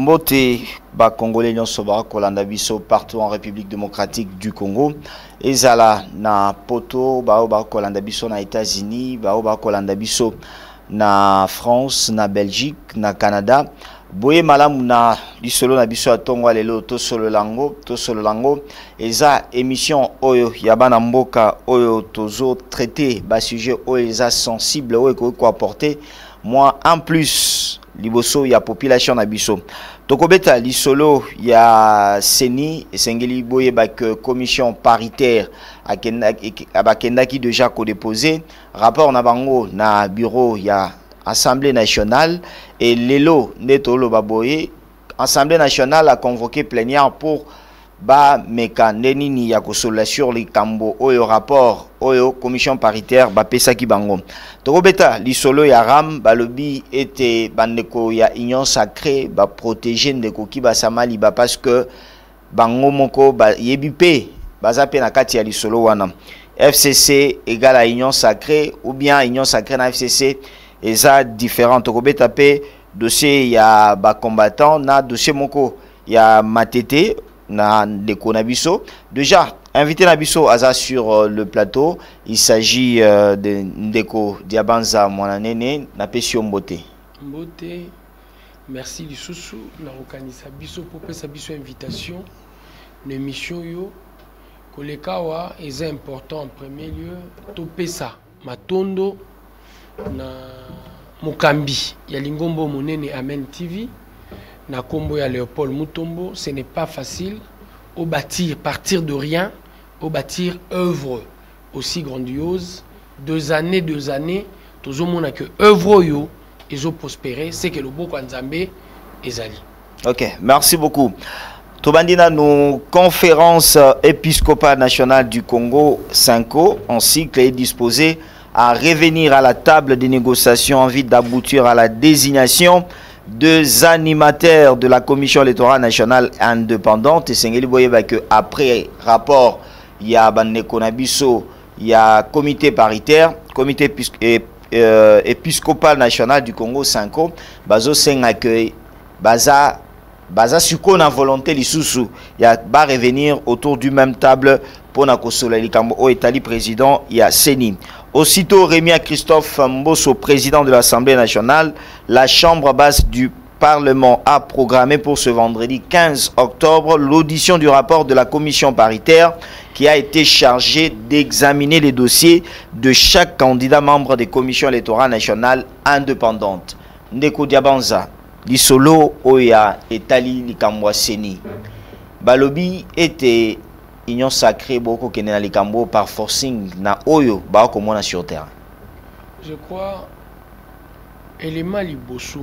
Mbote ba Congolais nyonso ba kolanda biso partout en République démocratique du Congo. Ezala na poto ba kolanda biso na États-Unis, ba kolanda biso na France, na Belgique, na Canada. Boye malamu na lisolo na biso atongo lelo to solo lango eza émission oyo ya bana mboka oyo tozo traiter ba sujet oyo eza sensible oyo ko apporter moi en plus liboso ya population na biso tokobeta lisolo ya seni esengeli boye ba commission paritaire akenda ki déjà ko déposer rapport na bango na bureau ya Assemblée nationale et lelo netolo baboye Assemblée nationale a convoqué plénière pour ba mekaneni ni ya kosola sur les kambo oyo rapport oyo commission paritaire ba pesa ki bango tokobeta lisolo ya ram balobi ete bandeko ya union sacrée ba protéger ndeko ki ba samali ba parce que bango moko ba yebipe baza pe na kati ya lisolo wana FCC égale à union sacrée ou bien union sacrée na FCC eza différent tokobeta pe dossier ya ba combattant na dossier moko ya matete na ndeko na biso déjà invité na biso aza sur le plateau il s'agit de ndeko Diabanza Mwananene na pesio mbote merci lisusu na okanisa biso pour pesa biso invitation na émission yo kolekawa est important en premier lieu to pesa matondo na Mukambi ya Lingombo Monene Amen TV na kombo ya Léopold Mutombo. Ce n'est pas facile au bâtir, partir de rien, au bâtir œuvre aussi grandiose. 2 années, tout le monde que œuvre yo ils ont prospéré, c'est que le Boko Nzambe ezali. Ok, merci beaucoup. Tobandina nos conférences épiscopale nationale du Congo 5 en cycle est disposé à revenir à la table des négociations en vue d'aboutir à la désignation 2 animateurs de la commission électorale nationale indépendante. Et c'est que après rapport, il y a Banekonabiso, il y a comité paritaire, comité épiscopal national du Congo 5, bazo seng accueil, baza suko na volonté lisusu, il y a ba revenir autour du même table pour na kosola likambo o etali président, il y a Seni. Aussitôt remis à Christophe Mbosso, président de l'Assemblée nationale, la chambre basse du Parlement a programmé pour ce vendredi 15 octobre l'audition du rapport de la commission paritaire qui a été chargée d'examiner les dossiers de chaque candidat membre des commissions électorales nationales indépendantes. Ndeko Diabanza, Lisolo Oya Etali Likambwa Seni. Balobi était union sacrée beaucoup qui n'est dans les par forcing na oyo ba komona sur terrain. Je crois élément liboso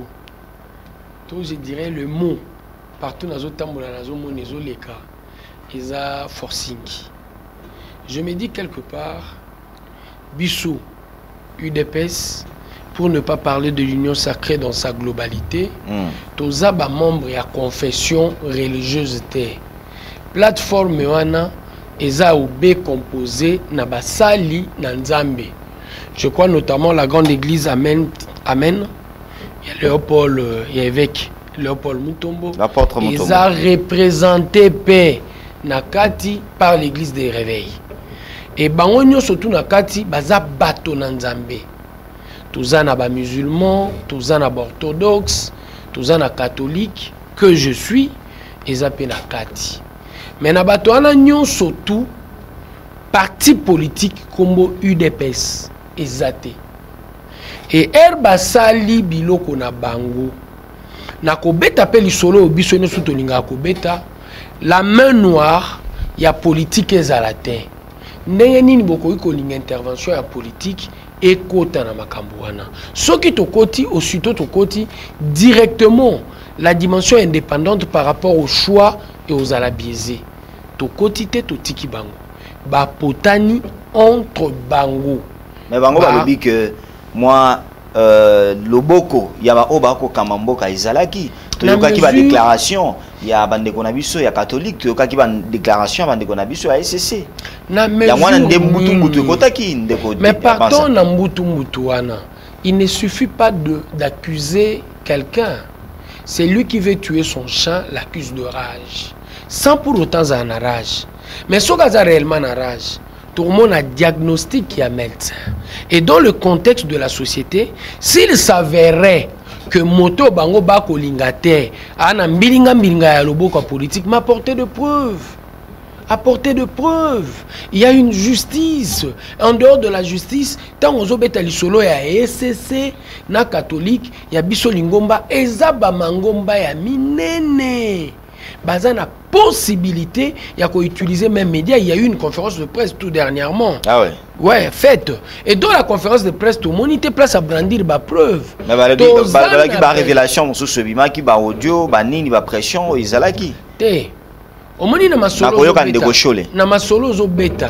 to je dirais le mot partout dans otambola na zo monezo leka eza forcing. Je me dis quelque part biso UDPS pour ne pas parler de l'union sacrée dans sa globalité toza ba membre ya confession religieuse te plateforme wana eza obe composé na basali na Nzambe. Je crois notamment la grande église Amen. Il y a Léopold, il y a évêque Léopold Mutombo. L'apôtre Mutombo. Ils ont représenté paix nakati par l'église des réveils. Et bangonyo surtout nakati baza bato na Nzambe. Toza na ba musulmans, toza na ba orthodoxe, toza na catholique que je suis, eza pe nakati. Mais na bato wana nyonso tout parti politique kombo UDPS ezate. Et basali biloko na bango na kobeta pe lisolo biso nyonso tolinga kobeta la main noire ya politique ezalate. Ndenge nini bokoki kolinga intervention ya politique ekota na makambo wana. Soki tokoti aussitôt tokoti directement la dimension indépendante par rapport au choix et aux alabiésés. Tokoti te totiki bango. Ba potani entre bango. Mais bango balobi que moi loboko ya ba obako kamamboka izalaki toyokaki ba déclaration ya bandeko na biso ya catholique toyokaki ba déclaration ya bandeko na biso ya SCC na ya mwana nde mbutu ekotaki ndeko. Mais pardon na mbutu wana il ne suffit pas d'accuser quelqu'un. c'est lui qui veut tuer son chat, l'accuse de rage. Sans pour autant en rage. Mais ce gars a réellement en rage. Tout le monde a diagnostic qui a médecin. Et dans le contexte de la société, s'il s'avérait que moto bango bako lingate, ana mbilinga ya loboko politique, m'a apporté de preuves. Apporter de preuves. Il y a une justice. En dehors de la justice, tant on zobeta lisolo ya SCC, na catholique, ya biso lingomba, ezaba mangomba ya minene. Baza na possibilité, il y a utiliser même médias. Il y a eu une conférence de presse tout dernièrement. Ah ouais. Ouais, faite. Et dans la conférence de presse, tout le monde était place à brandir ma preuve. Mais la révélation, qui ba audio, ba nini, ba pression, izalaki. Omoni na masolo zo beta.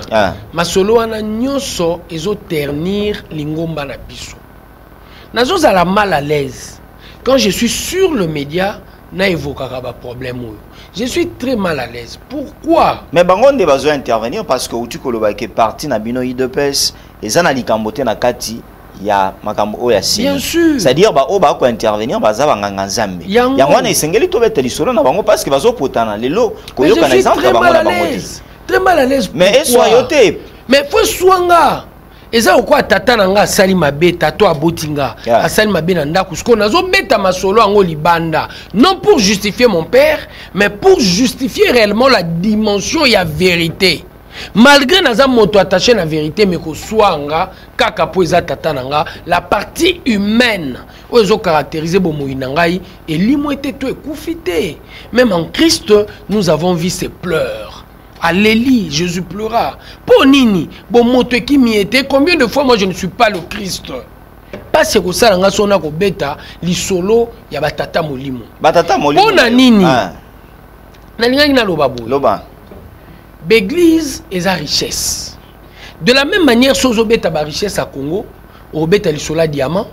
Masolo ana nyonso ezo ternir lingomba na biso. Nazo zala mal à l'aise. Quand je suis sur le média, na évoquera ba problème. Je suis très mal à l'aise. Pourquoi? Mais bango ne besoin intervenir parce que tu koloba ke parti na bino IDPS ezana likambote na kati ya makambo oya si. Bien sûr. C'est-à-dire ba o ba ko intervenir baza banganga nzambe. Yango na isengeli to beta lisolo na bango parce que bazo potana lelo ko yoka na exemple bango na bango. Très mal à l'aise. Mais soyote. Mais faut soanga. Eza okwa tata nanga asali mabe tato abotinga asali mabe na ndako siko nazo beta masolo ango libanda non pour justifier mon père mais pour justifier réellement la dimension ya vérité malgré naza moto attaché na vérité mais ko swanga kaka po eza tata nanga la partie humaine ozo caractériser bo moyina ngai et limo était tout ekufité même en Christ nous avons vu ses pleurs. Alléluia, Jésus pleura. Pour Nini, bon moto qui m'y était, combien de fois moi je ne suis pas le Christ? Parce que ça nga sona ko beta li solo ya batata molimo. Batata molimo. Pour Nini. Na linga na lobabo. Loba. L'église est sa richesse. De la même manière sozo beta ba richesse à Congo, o beta li sola diamant,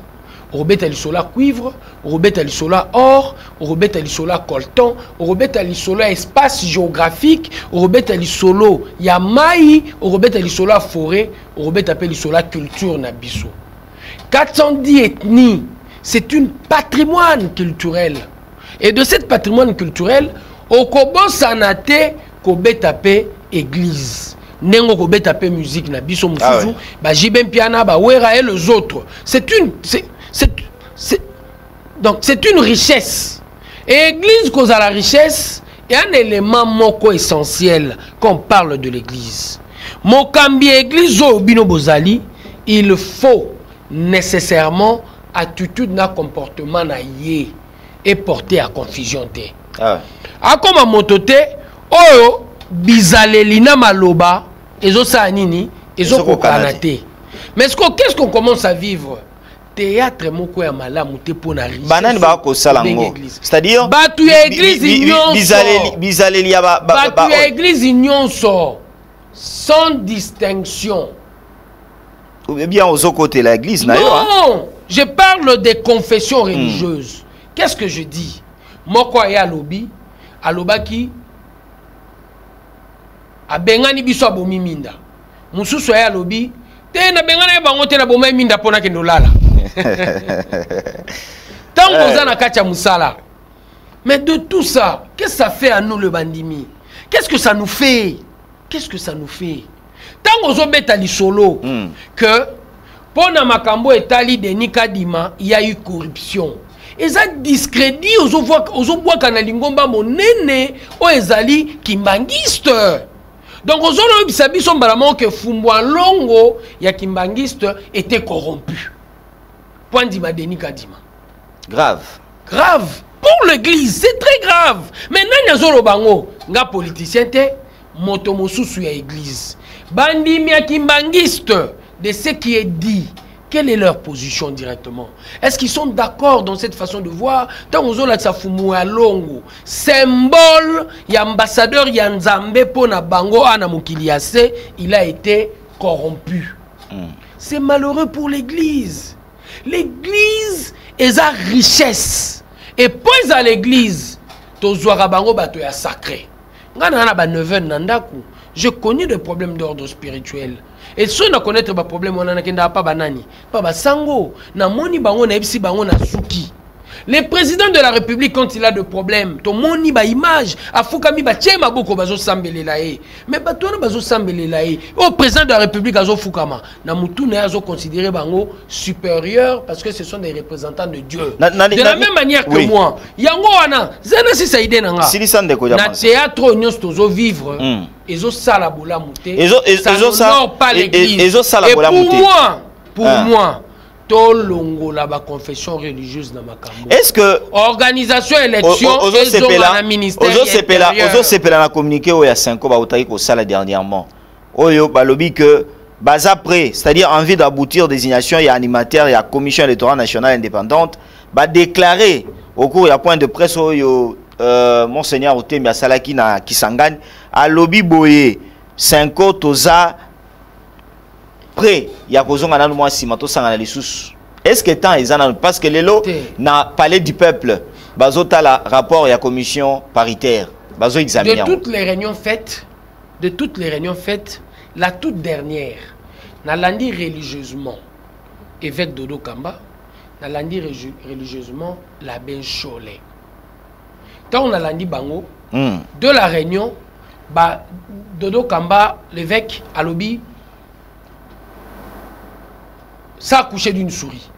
Robeta Lissola cuivre, Robeta Lissola or, Robeta Lissola coltan, Robeta Lissola espace géographique, Robeta Lissolo yamai, Robeta Lissola forêt, Robeta Lissola culture nabiso. 410 ethnies, c'est une patrimoine culturel. Et de cette patrimoine culturel, Okobo Sanate, Kobeta église. Nengo Kobeta musique nabiso musuzu, ba Jibem Piana, ba Wera et les autres. Donc c'est une richesse. Et l'église cause à la richesse est un élément moko essentiel quand on parle de l'église. Mokambi église au bino bozali, il faut nécessairement attitude na comportement na yé et porter à confusion te. A comme motote oyo bizaleli na maloba ezo sa nini ezo kokanate. Mais qu'est-ce qu'on commence à vivre? Théâtre moko ya malamu te pona richesse. Banani ba ko salango. C'est-à-dire batu ya église nyonso. Bizaleli ya batu ya église nyonso sans distinction. Ou bien aux autres côtés la église na yo. Non, je parle des confessions religieuses. Qu'est-ce que je dis? Moko ya lobi, alobaki abengani biso abomi minda. Mususu ya lobi, te na bengana bango te na bomai minda pona ke ndolala. Tant qu'on a na kacha musala. Mais de tout ça, qu'est-ce que ça fait à nous le bandimi? Qu'est-ce que ça nous fait? Qu'est-ce que ça nous fait? Tant qu'on a beta li solo que pona makambo etali de Nikadima, il y a eu corruption. Et ça discrédit aux voix kanalingomba monene o ezali kimbangiste. Donc aux autres bisabi sont balamon que Fumbwa Longo ya kimbangiste était corrompu. Point d'ima Denis Kadima. Grave. Grave. Pour l'église, c'est très grave. Maintenant, il y a bango, nga politicien te, motomosusu ya église. Bandimi ya kimbangiste de ce qui est dit. Quelle est leur position directement? Est-ce qu'ils sont d'accord dans cette façon de voir? Tant aux autres, ça Fumbwa Longo, symbole, y ambassadeur y Nzambe pona bango ana mukiliase, il a été corrompu. C'est malheureux pour l'église. L'église est sa richesse. Et puis à l'église, je connais des problèmes d'ordre spirituel. Et si on connaît des problèmes, on n'a pas banani. Pas sango. Na moni bango na ipsi bango na suki. Le président de la République, quand il a de problèmes, ton moni ba image, afukami ba tchema boko bazo sambelelae. Mais ba toi bazo sambelelae. Au président de la République azo fukama. Na mutu ne azo considéré bango supérieur parce que ce sont des représentants de Dieu. De la même manière que moi. Yango wana, zena si sa idée nanga. Na théâtre nyos tozo vivre. Ezo sala bola muté. Ça n'honore pas l'église. Et pour moi, Tolongo la confession religieuse na makambo. Est-ce que organisation élection et ministère Ozo sepela na communiqué o ya 5 ba utaki ko sala dernièrement. Oyo balobi que baza prêt, c'est-à-dire envie d'aboutir désignation et animateur et à commission électorale nationale indépendante, ba déclarer au cours ya point de presse oyo monseigneur Otemi Asalaki na Kisangani a lobby boye 5 toza prêt ya kozonga na moi simato sangana lisusu. Est-ce que temps ezana parce que lelo na palais du peuple bazota la rapport ya commission paritaire bazo examiner de toutes les réunions faites la toute dernière na landi religieusement évêque Dodo Kamba na landi religieusement l'abbé Cholet. Quand on a landi bango de la réunion ba Dodo Kamba l'évêque a lobby ça a couché d'une souris.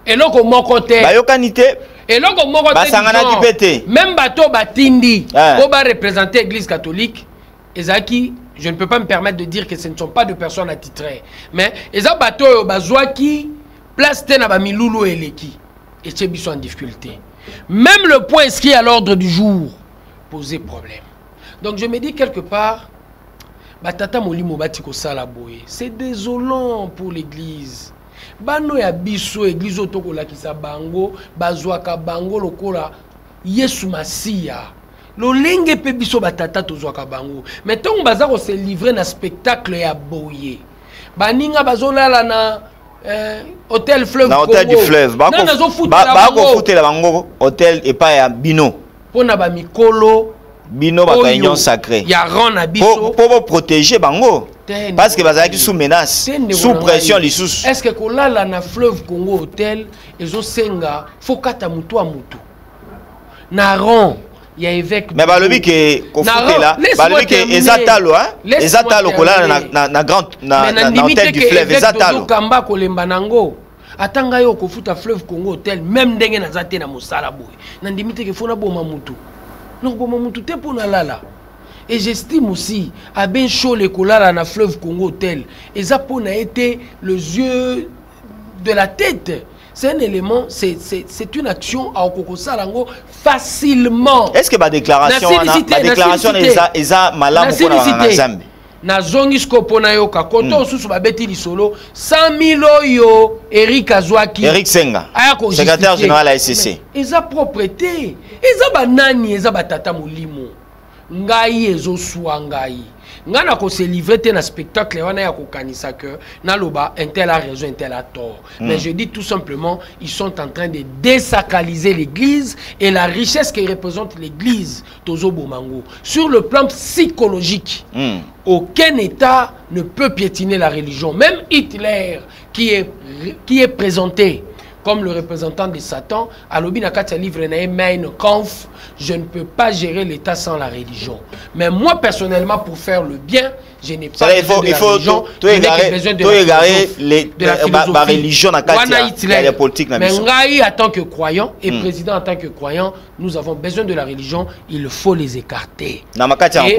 Et là, comme mon côté. Et là, comme mon côté. Même bateau batindi. Pour représenter l'église catholique. Ezaki, je ne peux pas me permettre de dire que ce ne sont pas de personnes attitrées. Mais Ezaki bateau bazouaki place tena ba milulu eleki. Et c'est sont en difficulté. Même le point inscrit à l'ordre du jour posait problème. Donc je me dis quelque part, batata molimo batiko sala boye. C'est désolant pour l'église. Bano ya biso église otoko la kisa bango bazwaka bango lokola Yesu Masia lolenge pe biso batata tozwaka bango mais tant baza ko se livrer na spectacle ya boye baninga bazolala na hôtel Fleuve na hôtel du Fleuve bako futela bango hôtel et pas ya bino pona ba mikolo bino ba réunion sacrée ya ron na biso pour protéger bango. Parce que bazaki sous menace, sous pression les sous. Est-ce que kolala na Fleuve Congo hôtel ezo senga fokata mutu a mutu. Naron ya évêque. Mais balobi que kofutela, balobi que ezatalo hein, ezatalo kolala na grand na hôtel du Fleuve ezatalo. Kamba kolemba nango. Atanga yo kofuta Fleuve Congo hôtel même ndenge na zate na mosala boy. Na ndimite ke fona boma mutu. Non boma mutu te pona lala. Et j'estime aussi, à Ben Chaud, les colères na Fleuve Congo Hôtel, et ça a été les yeux de la tête. C'est un élément, c'est une action à Okokosalango facilement. Est-ce que ma déclaration est malade pour la Zambie? Na zongisko pona yoka koto osusu babeti lisolo 100 000 oyo Eric Azwaki Eric Senga secrétaire général à la SCC. Eza propreté, eza banani, eza batata molimo. Ngai ezo suwa ngai ngana ko se livrer te na spectacle wana ya ko kanisa que na loba intel a raison intel a tort mais je dis tout simplement ils sont en train de désacraliser l'église et la richesse que représente l'église tozo bomango sur le plan psychologique. Aucun état ne peut piétiner la religion, même Hitler qui est présenté comme le représentant de Satan, à l'Obinakata livre Mein Kampf, je ne peux pas gérer l'État sans la religion. Mais moi, personnellement, pour faire le bien, je n'ai pas besoin de la religion. Je n'ai que besoin de la religion. La politique. Mais Ngaï, en tant que croyant, et président en tant que croyant, nous avons besoin de la religion, il faut les écarter. Et,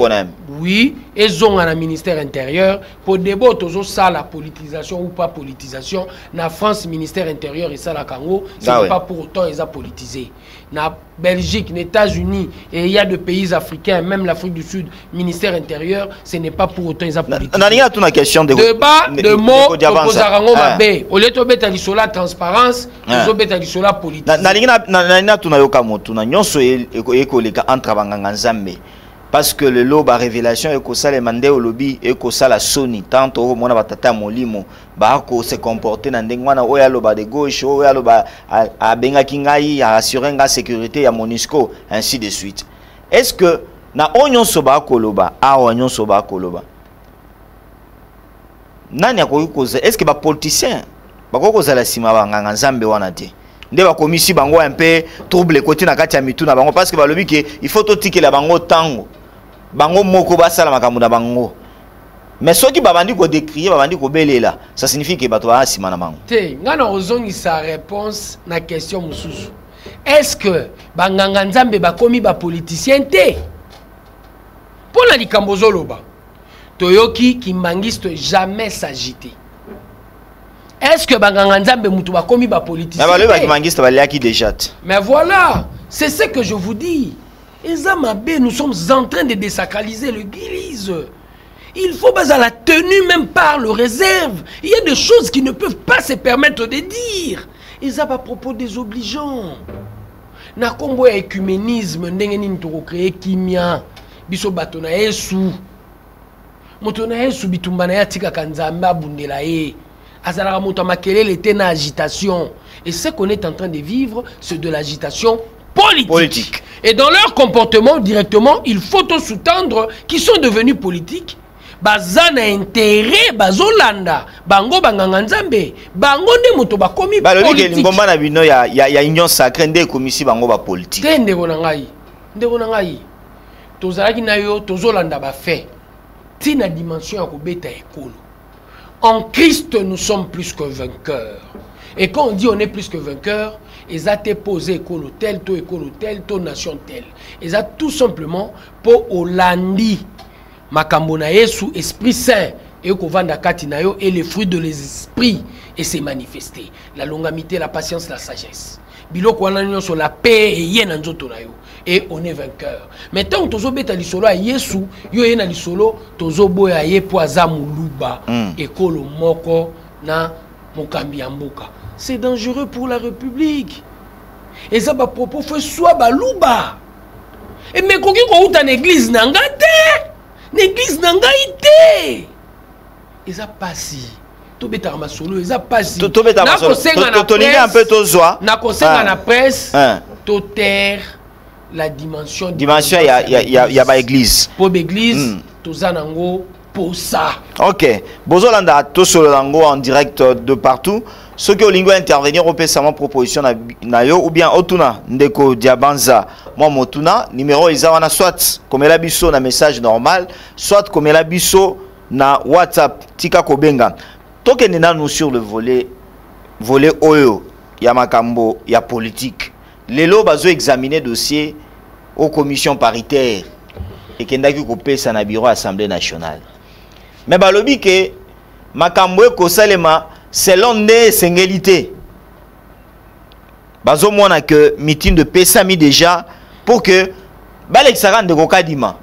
oui, ils ont un ministère intérieur. Pour débat, ça, la politisation ou pas politisation, la France, ministère intérieur et ça, la Congo, ce n'est pas pour autant ils ont politisé. Na Belgique, les États-Unis et il y a des pays africains, même l'Afrique du Sud, ministère intérieur, ce n'est pas pour autant ils ont politisé. Une question de débat de mots de Mabé. Au lieu de mettre sur la transparence, ils ont mis sur la politique. Parce que le lobe à révélation et que ça les mandé au lobby et que ça la Sony tant au monde batata molimo ba ko se comporter dans ndengwana oya loba de gauche oya loba a benga kingai a assurer la sécurité ya Monisco ainsi de suite. Est-ce que na onyon soba koloba a onyon soba koloba nani akoki koza est-ce que ba politicien ba koza la sima ba nganga nzambe wana te nde bakomisi bango un peu trouble côté na kati ya mitu na bango parce que balobi ke il faut totikela bango tango bango moko basala makambo na bango. Mais ceux qui babandi ko décrier babandi ko belela ça signifie que bato ba sima na bango te ngana ozongi sa réponse na question mususu. Est-ce que banganga nzambe bakomi ba politicien te pour la likambo zoloba toyoki kimbangiste jamais s'agiter. Est-ce que banganga nzambe mutu bakomi ba politicien te? Mais kimbangiste baliaki déjà. Mais voilà, c'est ce que je vous dis. Ezamabe, nous sommes en train de désacraliser l'église. Il faut pas à la tenue même par le réserve. Il y a des choses qui ne peuvent pas se permettre de dire. Ils ont à propos désobligeants. Na kombo ya écuménisme ndenge nini to créer kimia biso bato na Yesu. Moto na Yesu bitumba na ya tika kanzambe abundela ye. Azalaka moto makelele te na agitation. Et ce qu'on est en train de vivre, c'est de l'agitation politique. Et dans leur comportement directement, il faut sous-tendre qu'ils sont devenus politiques. Bazana intérêt bazolanda bango banganga nzambe bango nde moto bakomi politique. Ngomba na bino ya union sacrée nde komisi bango ba politique. Tende ko na ngai. Tozalaki na yo tozolanda ba fait. Tina dimension ya kobeta ekolo. En Christ nous sommes plus que vainqueurs. Et quand on dit on est plus que vainqueurs, ils ont été posés écolo tel, to nation tel. Ils ont tout simplement pour Hollandi, Makambo na Yesu, Esprit Saint, et Kovanda Katinayo, et les fruits de l'esprit, et s'est manifesté. La longanimité, la patience, la sagesse. Biloko wana sur la paix et yen nzoto na yo. Et on est vainqueur. Mais tant que tozo beta lisolo a Yesu, yo yena lisolo, tozo boya ye poaza muluba, ekolo moko na mokambi amboka. C'est dangereux pour la République. Et ça va propos fait soit baluba. Et mais koki ko uta l'église nangate. L'église nangaite. Et ça passe. To beta masolo, et ça passe. To beta masolo. To linga un peu to zoa. Na kosenga na presse. To terre la dimension ya ba église. Pour l'église, to zanango pour ça. OK. Bozolanda to solo lango en direct de partout. Ceux qui ont lingo intervenir au PSAMA proposition na yo ou bien otuna ndeko diabanza moi motuna numéro izawana soit comme la biso na message normal soit comme la biso na WhatsApp tika kobenga tokende nanu sur le volet oyo ya makambo ya politique lelo bazo examiner dossier aux commissions paritaires et kendaki ko pesa na bureau assemblée nationale mais balobi ke makambo ko salema selon des singularités. Bazo mona que meeting de Pesami déjà pour que Balexaran de Kokadima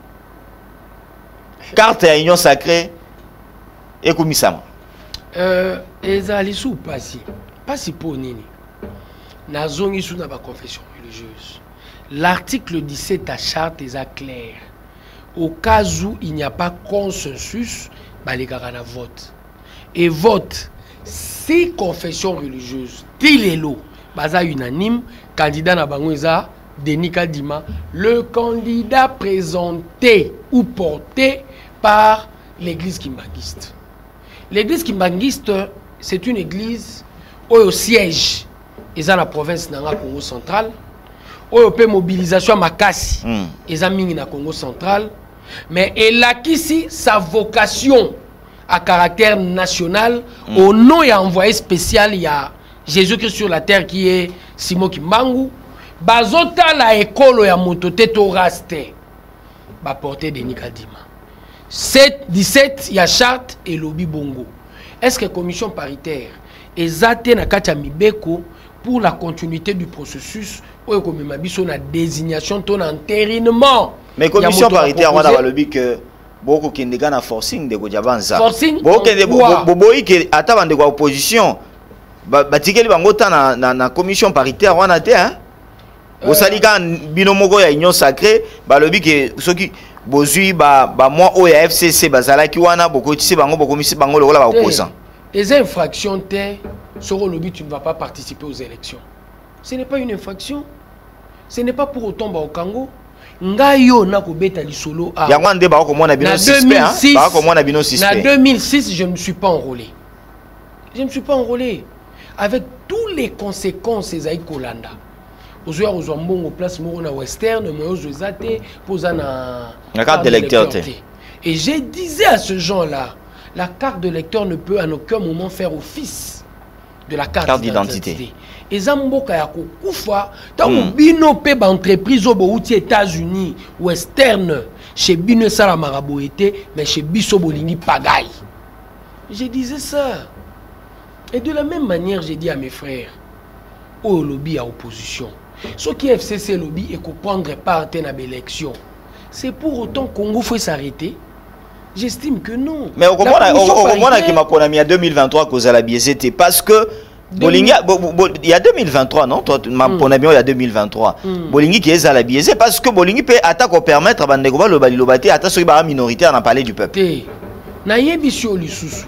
carte à union sacrée et komisama. Ezali sou pasi pour nini. Na zongi sou na ba confession religieuse. L'article 17 de la charte est clair. Au cas où il n'y a pas consensus, balekara na vote. Et vote si confession religieuse tilelo baza unanime candidat na bango eza Denis Kadima le candidat présenté ou porté par l'église kimbangiste. L'église kimbangiste c'est une église au siège eza na province na Congo central oyo pe mobilisation makasi eza mingi na Congo central mais elle a ici sa vocation à caractère national, au nom et envoyé spécial, il y a Jésus-Christ sur la terre qui est Simo Kimbangu. Bazota la école ya motote to raste. Ba porter de Nikadima. 17 il y a charte et lobby bongo. Est-ce que commission paritaire ezate na kati ya mibeko pour la continuité du processus ou comme mabiso na désignation ton entérinement. Mais commission paritaire on a le lobby que beaucoup qui n'est pas forcing de Godjabanza. Forcing. Beaucoup qui qui attendent de opposition. Batikeli bangota na commission paritaire on a été hein. Osalika binomoko ya union sacrée balobi que ceux qui bozui ba moi o ya FCC bazala ki wana boko tisi bango boko misi bango lokola ba opposant. Les infractions sur le lobby tu ne vas pas participer aux élections. Ce n'est pas une infraction. Ce n'est pas pour autant au Congo. Ngayo na kobeta lisolo a. Ya ngande ba ko mona bino suspect hein. Ba ko mona bino suspect. En 2006, je ne me suis pas enrôlé. Je ne me suis pas enrôlé. avec toutes les conséquences ezali kolanda. Ozoya ozwa mbongo place moko na western, moi ozoza te poza na carte d'électeur. Et je disais à ce gens-là, la carte de lecteur ne peut en aucun moment faire office de la carte d'identité. Et Zamboka ya kokufa, tant bino pe ba entreprise aux États-Unis, western, chez bino sala maraboete, mais chez biso bolingi pagaille. Je disais ça. Et de la même manière, j'ai dit à mes frères, au lobby à opposition, ce qui est FCC lobby et qu'on prendre part à l'élection, c'est pour autant que Congo faut s'arrêter. J'estime que non. Mais au moment qui m'a pronommé en 2023 cause à la biaisé, parce que Bolingi, il y a 2023, non? Toi, ma pronommé il y a 2023. Bolingi qui est à la biaisé, parce que Bolingi peut attaquer permettre à Bandegoba le balilobate, attaquer la minorité à parler du peuple. Naïebisio Lisusu.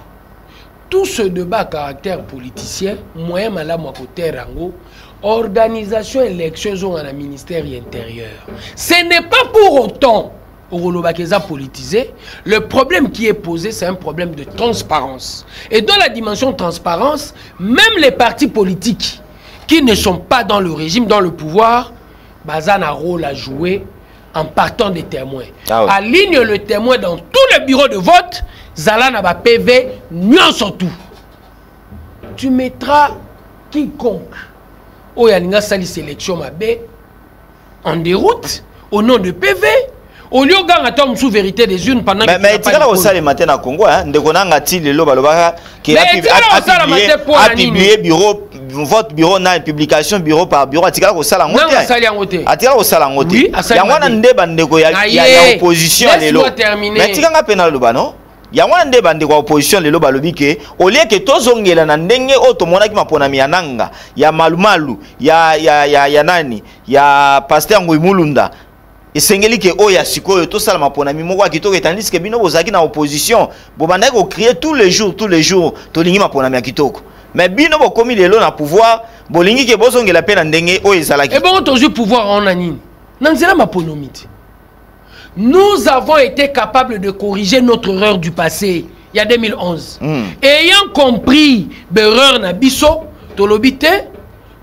Tout ce débat à caractère politicien, moyen malade à côté rango, organisation élection dans le ministère intérieur. Ce n'est pas pour autant au politisé. Le problème qui est posé, c'est un problème de transparence. Et dans la dimension de transparence, même les partis politiques qui ne sont pas dans le régime, dans le pouvoir, bazan a un rôle à jouer en partant des témoins. Ah oui. Aligne le témoin dans tous les bureaux de vote. Zala na ba PV, non surtout. Tu mettras quiconque au yalinga sali sélection mabé en déroute au nom de PV. Au lieu de sous vérité des unes pendant que mais tu as aussi les matins à Congo, hein, de connaître ti le loba qui a publié bureau vote bureau na publication bureau par bureau atika ko sala ngote atika ko sala ngote yangwana nde bandeko ya opposition lelo mais tika nga pena loba non yangwana nde bandeko ya opposition lelo balobi ke au lieu que tozongela na ndenge otomona ki mapona miananga ya malumalu ya nani ya pasteur Ngoi Mulunda esengeli ke oya sikoyo to sala mapona mi moko akitoko tandis que bino bozaki na opposition bobanda ko crier tous les jours to lingi mapona mi akitoko mais bino bokomi lelo na pouvoir bolingi ke bozongela pe na ndenge o ezalaki et bon toujours pouvoir en anine nanzela maponomite. Nous avons été capables de corriger notre erreur du passé il y a 2011 ayant compris l'erreur na biso tolobite.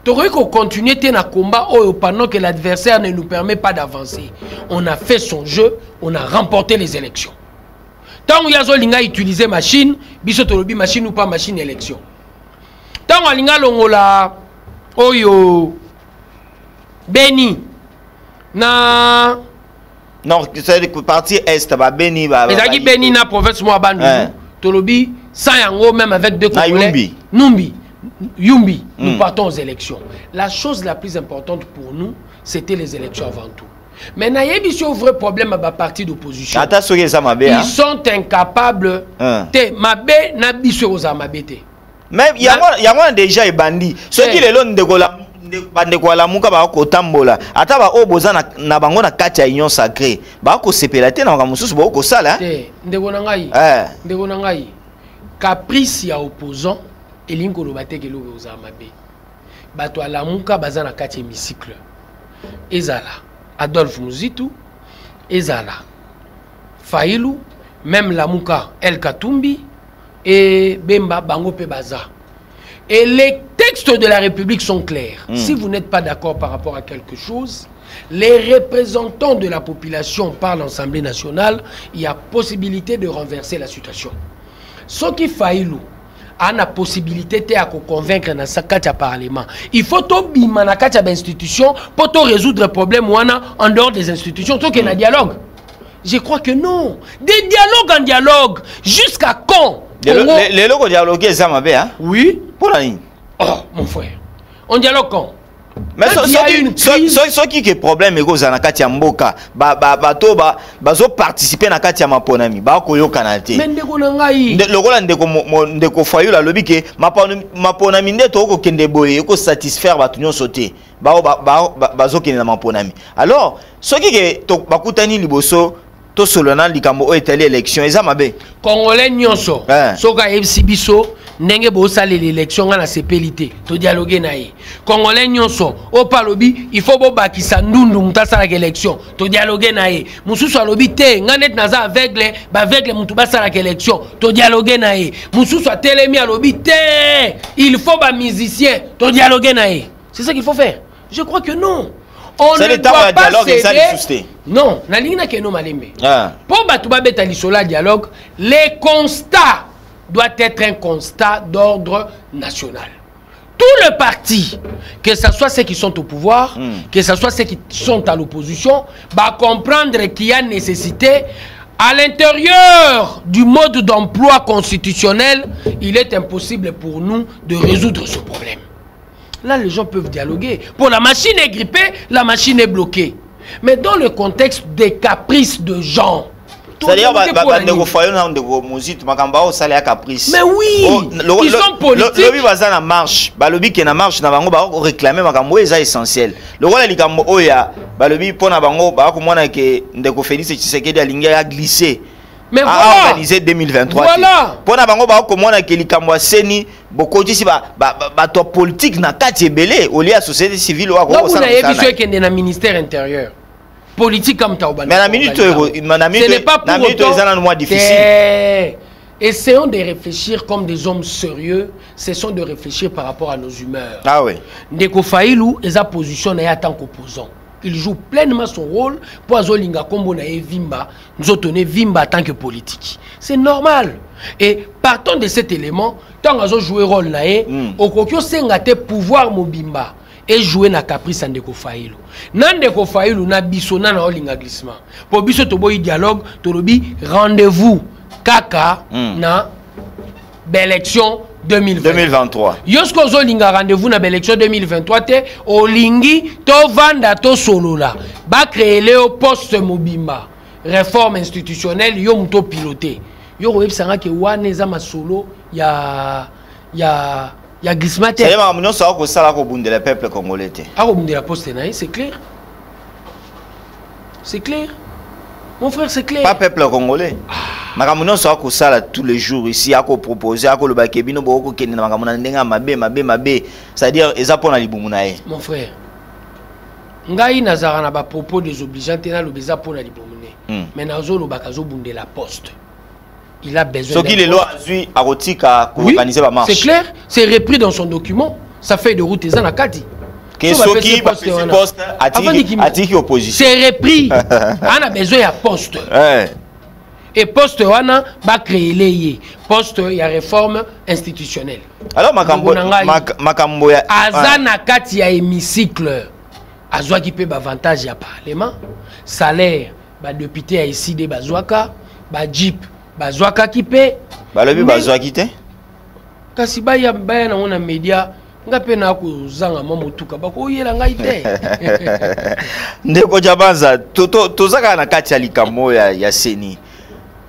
Tu aurais continué à combat pendant que l'adversaire ne nous permet pas d'avancer. On a fait son jeu, on a remporté les élections. Tant que Yazolinga utilisé machine, bisotolobi machine ou pas machine élection. Tant que Linga longola oyo Beni na non, c'est le parti est ba Beni ba. Mais Beni na province moi bandu. Tolobi sans yango même avec deux Congolais. Numbi. Yumbi, nous partons aux élections. La chose la plus importante pour nous, c'était les élections avant tout. Mais il y a un vrai problème à la partie d'opposition. Ils sont incapables de mabé na biso aux amabété. Mais il y a déjà des bandits. Ceux qui les l'ont bande kwa la muka ba ko tambola ata ba oboza na bango na kati ya union sacrée ba ko sepelate na mususu ba ko sala ndeko na ngai caprice ya opposant elingo lobate ke lobe ozamabe bato ala muka baza na kati hémicycle ezala Adolphe Muzitu ezala Failou même la muka El Katumbi et Bemba bango pe baza. Et les textes de la République sont clairs. Si vous n'êtes pas d'accord par rapport à quelque chose, les représentants de la population par l'Assemblée nationale, il y a possibilité de renverser la situation. Ce qui Failou a la possibilité de convaincre dans sa carte parlement. Il faut tout bima na carte d'institution pour tout résoudre le problème en dehors des institutions. Tout qu'il y a un dialogue. Je crois que non. Des dialogues en dialogue. Jusqu'à quand? Les logos dialogués, ça m'a bien. Oui. Pour la ligne. Oh, mon frère. On dialogue quand? Mais ce qui est problème, c'est que Katia Mboka, bazo participer na Katia Maponami, ba koyo kanate. Mais ndeko nangai. Le rôle ndeko Failou la lobby que Maponami ndeto ko kende boye ko satisfaire batunyo sauté. Bazo kende na Maponami. Alors, ce qui est bakutani liboso to solona likambo o etali élection ezamabe. Congolais nyonso. Soka FCBiso ndenge bo sale l'élection na sepelité to dialoguer na ye congolais nyonso o palobi il faut bo bakisa ndundu mutasa la élection to dialoguer na ye mususu alobi te nganet naza aveugle ba aveugle mutu basa la élection to dialoguer na ye mususu atelemi alobi te il faut ba musicien to dialoguer na ye. C'est ça qu'il faut faire. Je crois que non. On ne doit pas céder. Non, na lingna ke no malembe. Pour batuba beta lisola dialogue, les constats doit être un constat d'ordre national. Tous les partis, que ce soit ceux qui sont au pouvoir, que ce soit ceux qui sont à l'opposition, va comprendre qu'il y a nécessité à l'intérieur du mode d'emploi constitutionnel, il est impossible pour nous de résoudre ce problème. Là, les gens peuvent dialoguer. Pour la machine est grippée, la machine est bloquée. Mais dans le contexte des caprices de gens, c'est-à-dire, mais oui, ils sont politiques. Le baza na marche, balobi qui na marche na bango ba réclamer makambo eza essentiel. Le rôle likambo oya, balobi pona bango ba ko mona ke ndeko Félix Tshisekedi alinga ya glisser. Mais voilà, organisé 2023. Voilà. Pona bango ba ko mona ke likambo seni boko disi ba to politique na kati ebele au lieu la société civile wa ko ça. Vous avez vu que dans le ministère intérieur. Politique comme Taouban. Mais la minute, ce n'est pas pour autant difficile. Essayons de réfléchir comme des hommes sérieux. Cessons de réfléchir par rapport à nos humeurs. Ah oui. Ndeko Failou est sa position en tant qu'opposant. Il joue pleinement son rôle pour Azolinga Kombo na Vimba. Nous obtenons Vimba en tant que politique. C'est normal. Et partant de cet élément, tant Azo jouer rôle na au kokyo sengate pouvoir mobimba. Et jouer na caprice en Ndeko Failou. Ndeko Failou na biso na olinga glissement. Pour biso to boy dialogue, to lobi rendez-vous kaka na l'élection 2023. Yosko zo linga rendez-vous na l'élection 2023 te olingi to vanda to solola. Ba créer le poste mobimba. Réforme institutionnelle yo muto piloté. Yo web sanga ke wane za masolo ya glissement. C'est le peuple congolais. C'est clair. C'est clair. Mon frère, c'est clair. Pas peuple congolais. Makamuno ça ko sala tous les jours ici à ko proposer à ko le bakebino boko kenina makamuna ndenga mabe c'est-à-dire ezapona libumuna ye. Mon frère. Ngai nazara na ba propos désobligeants tena lo beza pona libumune. Mais nazo lo bakazo bunde la poste. Il a besoin de les lois à organiser la marche. C'est clair, c'est repris dans son document. Ça fait de route et zanakati. C'est repris. On a besoin de poste. Et poste wana va créer les poste il y a réforme institutionnelle. Alors makambo ya azanakati ya hémicycle. Azwa qui peut avantage ya parlement, salaire ba député a ici de bazwaka, ba jeep bazwaka kipe balobi bazwaki te kasi baya na ona media ngape na ko zanga mamutuka bako yela ngai te ndeko jabanza tozaka na kati ya likambo ya seni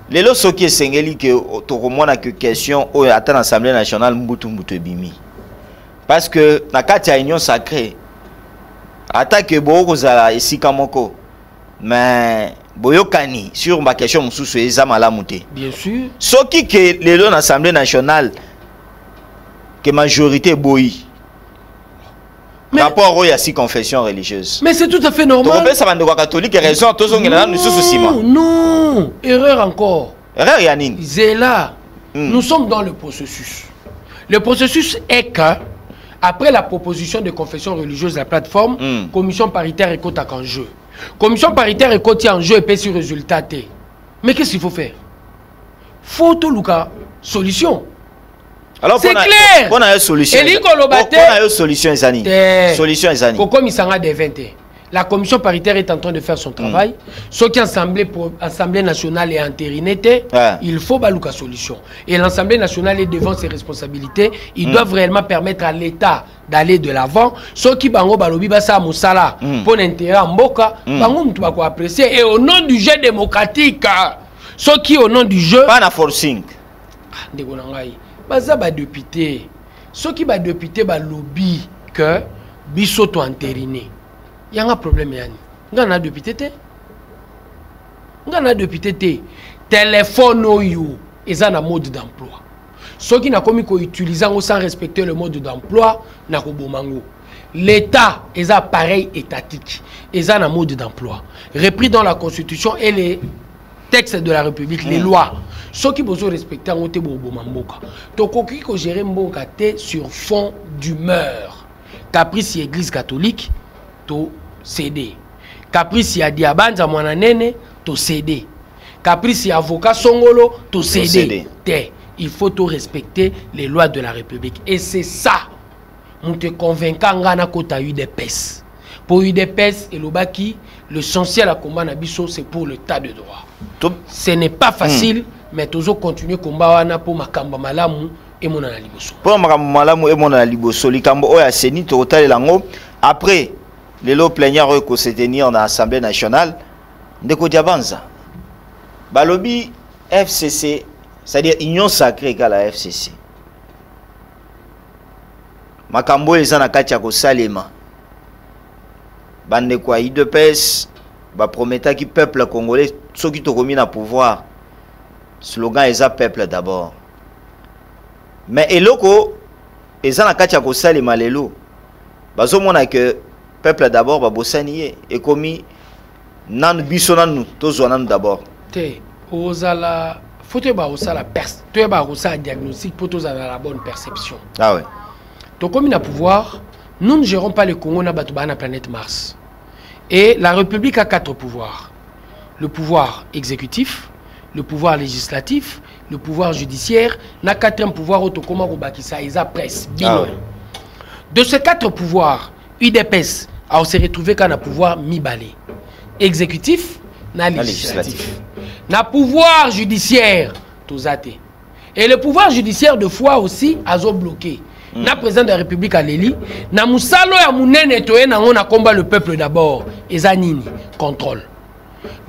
lelo soki esengeli ke tokomona que question oyo ata na Assemblée nationale mbutu ebimi parce que na kati ya union sacrée attaque boko zala esika moko mais boyokani sur ma question mususu eza malamu te. Bien sûr. Soki que les lois l'Assemblée nationale que majorité boyi. Mais rapport à si confession religieuse. Mais c'est tout à fait normal. Tu ça bande catholique raison tous on là nous sous non, erreur encore. Erreur yanine. Zéla. Nous sommes dans le processus. Le processus est que après la proposition de confession religieuse de la plateforme, commission paritaire est côté en jeu. Commission paritaire est côté en jeu et puis sur résultat. Mais qu'est-ce qu'il faut faire? Faut tout Luka solution. Alors c'est clair. On a une solution. On a une solution Zani. Solution Zani. Pourquoi il s'en a des 20? La commission paritaire est en train de faire son travail. Ceux qui Assemblée nationale est entérinée, il faut baluka solution. Et l'Assemblée nationale est devant ses responsabilités. Ils doivent réellement permettre à l'État d'aller de l'avant. Ceux qui bango balobi basa musala pour l'intérêt en boka, bango mtuba ko apprécier. Et au nom du jeu démocratique, ceux qui au nom du jeu. Pas na forcing. Ndeko nangai. Baza ba député. Ceux qui ba député ba lobby que bisoto entériné. Il y a un problème. Il y a un député. Il y a un député. Téléphone, ils ont un mode d'emploi. Ceux qui n'ont commis qu'à utiliser sans respecter le mode d'emploi, n'a qu'au bomango. L'État est un appareil étatique, est un mode d'emploi. Repris dans la Constitution et les textes de la République, les lois. Ceux qui besoin respecter en côté bomangoka. Donc, qui que gérer mboka sur fond d'humeur. Caprice Église catholique, to cédé. Caprice ya diabanza mwana nene, to cédé. Caprice avocat songolo, to cédé. Il faut tout respecter les lois de la République. Et c'est ça, on te convaincant que tu as eu des pèses. Pour eu des pèses, et l'essentiel à combat c'est pour le tas de droit. Ce n'est pas facile, mais tu continuer à combattre pour makamba malamu et mon analiboso. Pour makamba malamu et mon analiboso, likambo oya seni total lango après les lots plénières que se tenir dans l'Assemblée nationale, ndeko diabanza. Balobi FCC, c'est-à-dire Union sacrée égale à FCC. Makambo ezana katia ko salema. Bande kwa IDPS ba prometa ki peuple congolais ceux qui tokomi na pouvoir. Slogan eza peuple d'abord. Mais eloko ezana katia ko salema lelo. Bazo mona que peuple d'abord ba bosani et komi nan biso nanu tozo nanu d'abord. Te ozala faut que tu diagnostic pour tous avoir la bonne perception. Ah ouais. Donc comme il a pouvoir, nous ne gérons pas le Congo na la planète Mars. Et la République a 4 pouvoirs. Le pouvoir exécutif, le pouvoir législatif, le pouvoir judiciaire, na 4e pouvoir autocoma Robakisa Isa presse. Ah ouais. De ces 4 pouvoirs, UDPS a se retrouvé qu'à un pouvoir mi-balé. Exécutif, na législatif. Na pouvoir judiciaire, tout ça. Et le pouvoir judiciaire de fois aussi a bloqué. Na président de la République à l'Eli, na musalo ya munene toye na on a combat le peuple d'abord. Ezanini contrôle.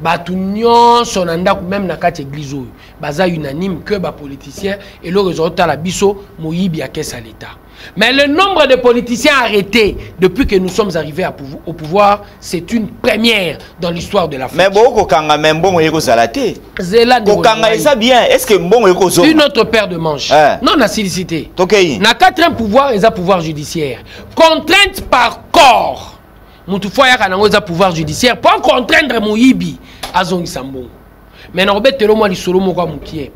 Batunyon sonanda même na kati église baza unanime que ba politicien et le résultat la biso moyibi a caisse à l'état. Mais le nombre de politiciens arrêtés depuis que nous sommes arrivés au pouvoir, c'est une première dans l'histoire de la France. Mais bon, kanga même bon yeko zalaté. Kanga ça bien. Est-ce que bon yeko zo? Une autre paire de manches. Non na silicité. Tokei. Na 4e pouvoir et pouvoir judiciaire. Contrainte par corps. Moutoufoya kana ngoza pouvoir judiciaire pour contraindre moyibi azongi sambo. Mais na obetelo mo li solo mo kwa mukie.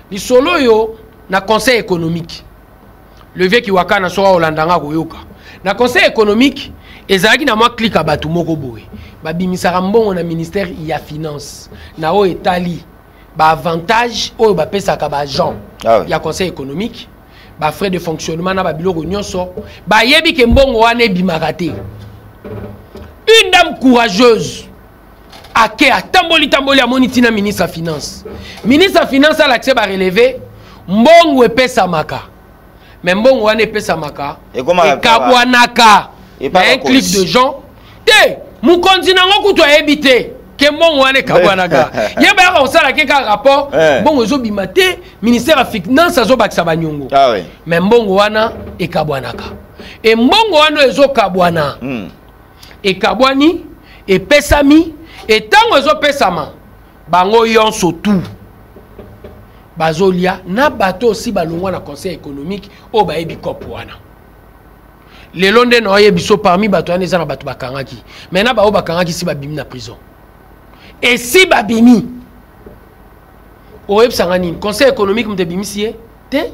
Li solo yo na conseil économique. Le vieux qui wakana soa olandanga koyoka. Na conseil économique, ezalaki na mwa clique à batu moko boye. Ba bimisaka mbongo na ministère ya finance. Na o etali ba avantage o ba pesa ka ba agent. Ya conseil économique, ba frais de fonctionnement na ba biloko nyonso, ba yebi ke mbongo wana ebimaka te. Une dame courageuse ake atamboli tamboli amoni na ministre de finance. Ministre de finance a l'accès ba relever mbongo epesa maka. Mais bon, on est pesa maka. Et kabwanaka. Un clic de gens. Té, mon continent on to habité. Que bon on est kabwanaka. Yeba on sala ke rapport. Bon ozo bimate ministère de finance azo bakisa banyongo. Ah oui. Mais bon wana e kabwanaka. Et bon wana ezo kabwana. Et kabwani et pesami et tango ezo pesama. Bango yonso tout. Bazolia na bato aussi balongwa na conseil économique o ba yebi kopwana le londe na yebiso parmi bato ane za na bato bakangaki mais na ba o bakangaki si babimi na prison et si babimi o yebsanga nini conseil économique mte bimisi te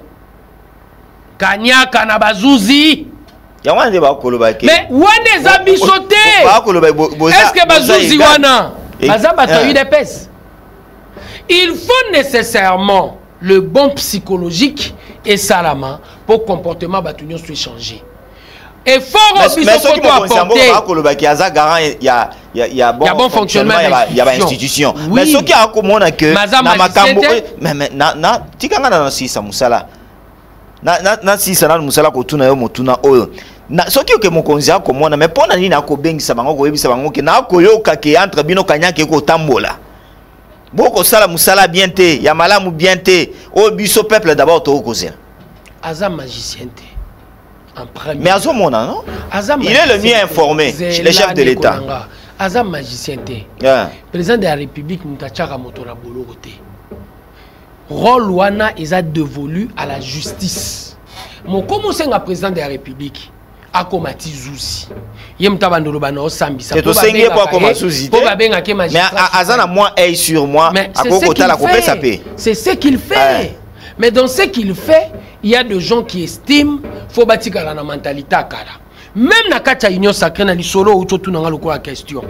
kanyaka na bazuzi ya wana ba koloba ke mais wana za bisote est-ce que bazuzi wana baza bato yu de pes. Il faut nécessairement le bon psychologique et salama pour que le comportement batunion soit changé. Et fort aussi faut apporter. Il y a bon fonctionnement, il y a institution. Mais ce qui a comme on a que na makambo na tikanga na sisa musala. Na sisa na musala ko tuna yo motuna oyo. Na soki ke mokonzi akomona mais pona nini akobengisa bango ko yebisa bango ke na koyoka ke entre bino kanyake ko tambola. Boko sala musala bien te, ya malamu bien te, o biso peuple d'abord to kozela. Azam magicien te. En premier. Mais Azam mona non? Azam il est le mieux informé, le chef de l'État. Azam magicien te. Président de la République mutachaka motora boloko te. rôle wana est dévolu à la justice. Mon commencé à président de la République a combattu Zouzi. Yem tabandolo bana osambi sa. C'est au Seigneur pour comment Zouzi. Mais azana moi est sur moi. C'est ce qu'il fait. Mais dans ce qu'il fait, il y a des gens qui estiment faut bâtir la mentalité à Kala. Même dans la union sacrée, dans les solos, où tout le monde a la question.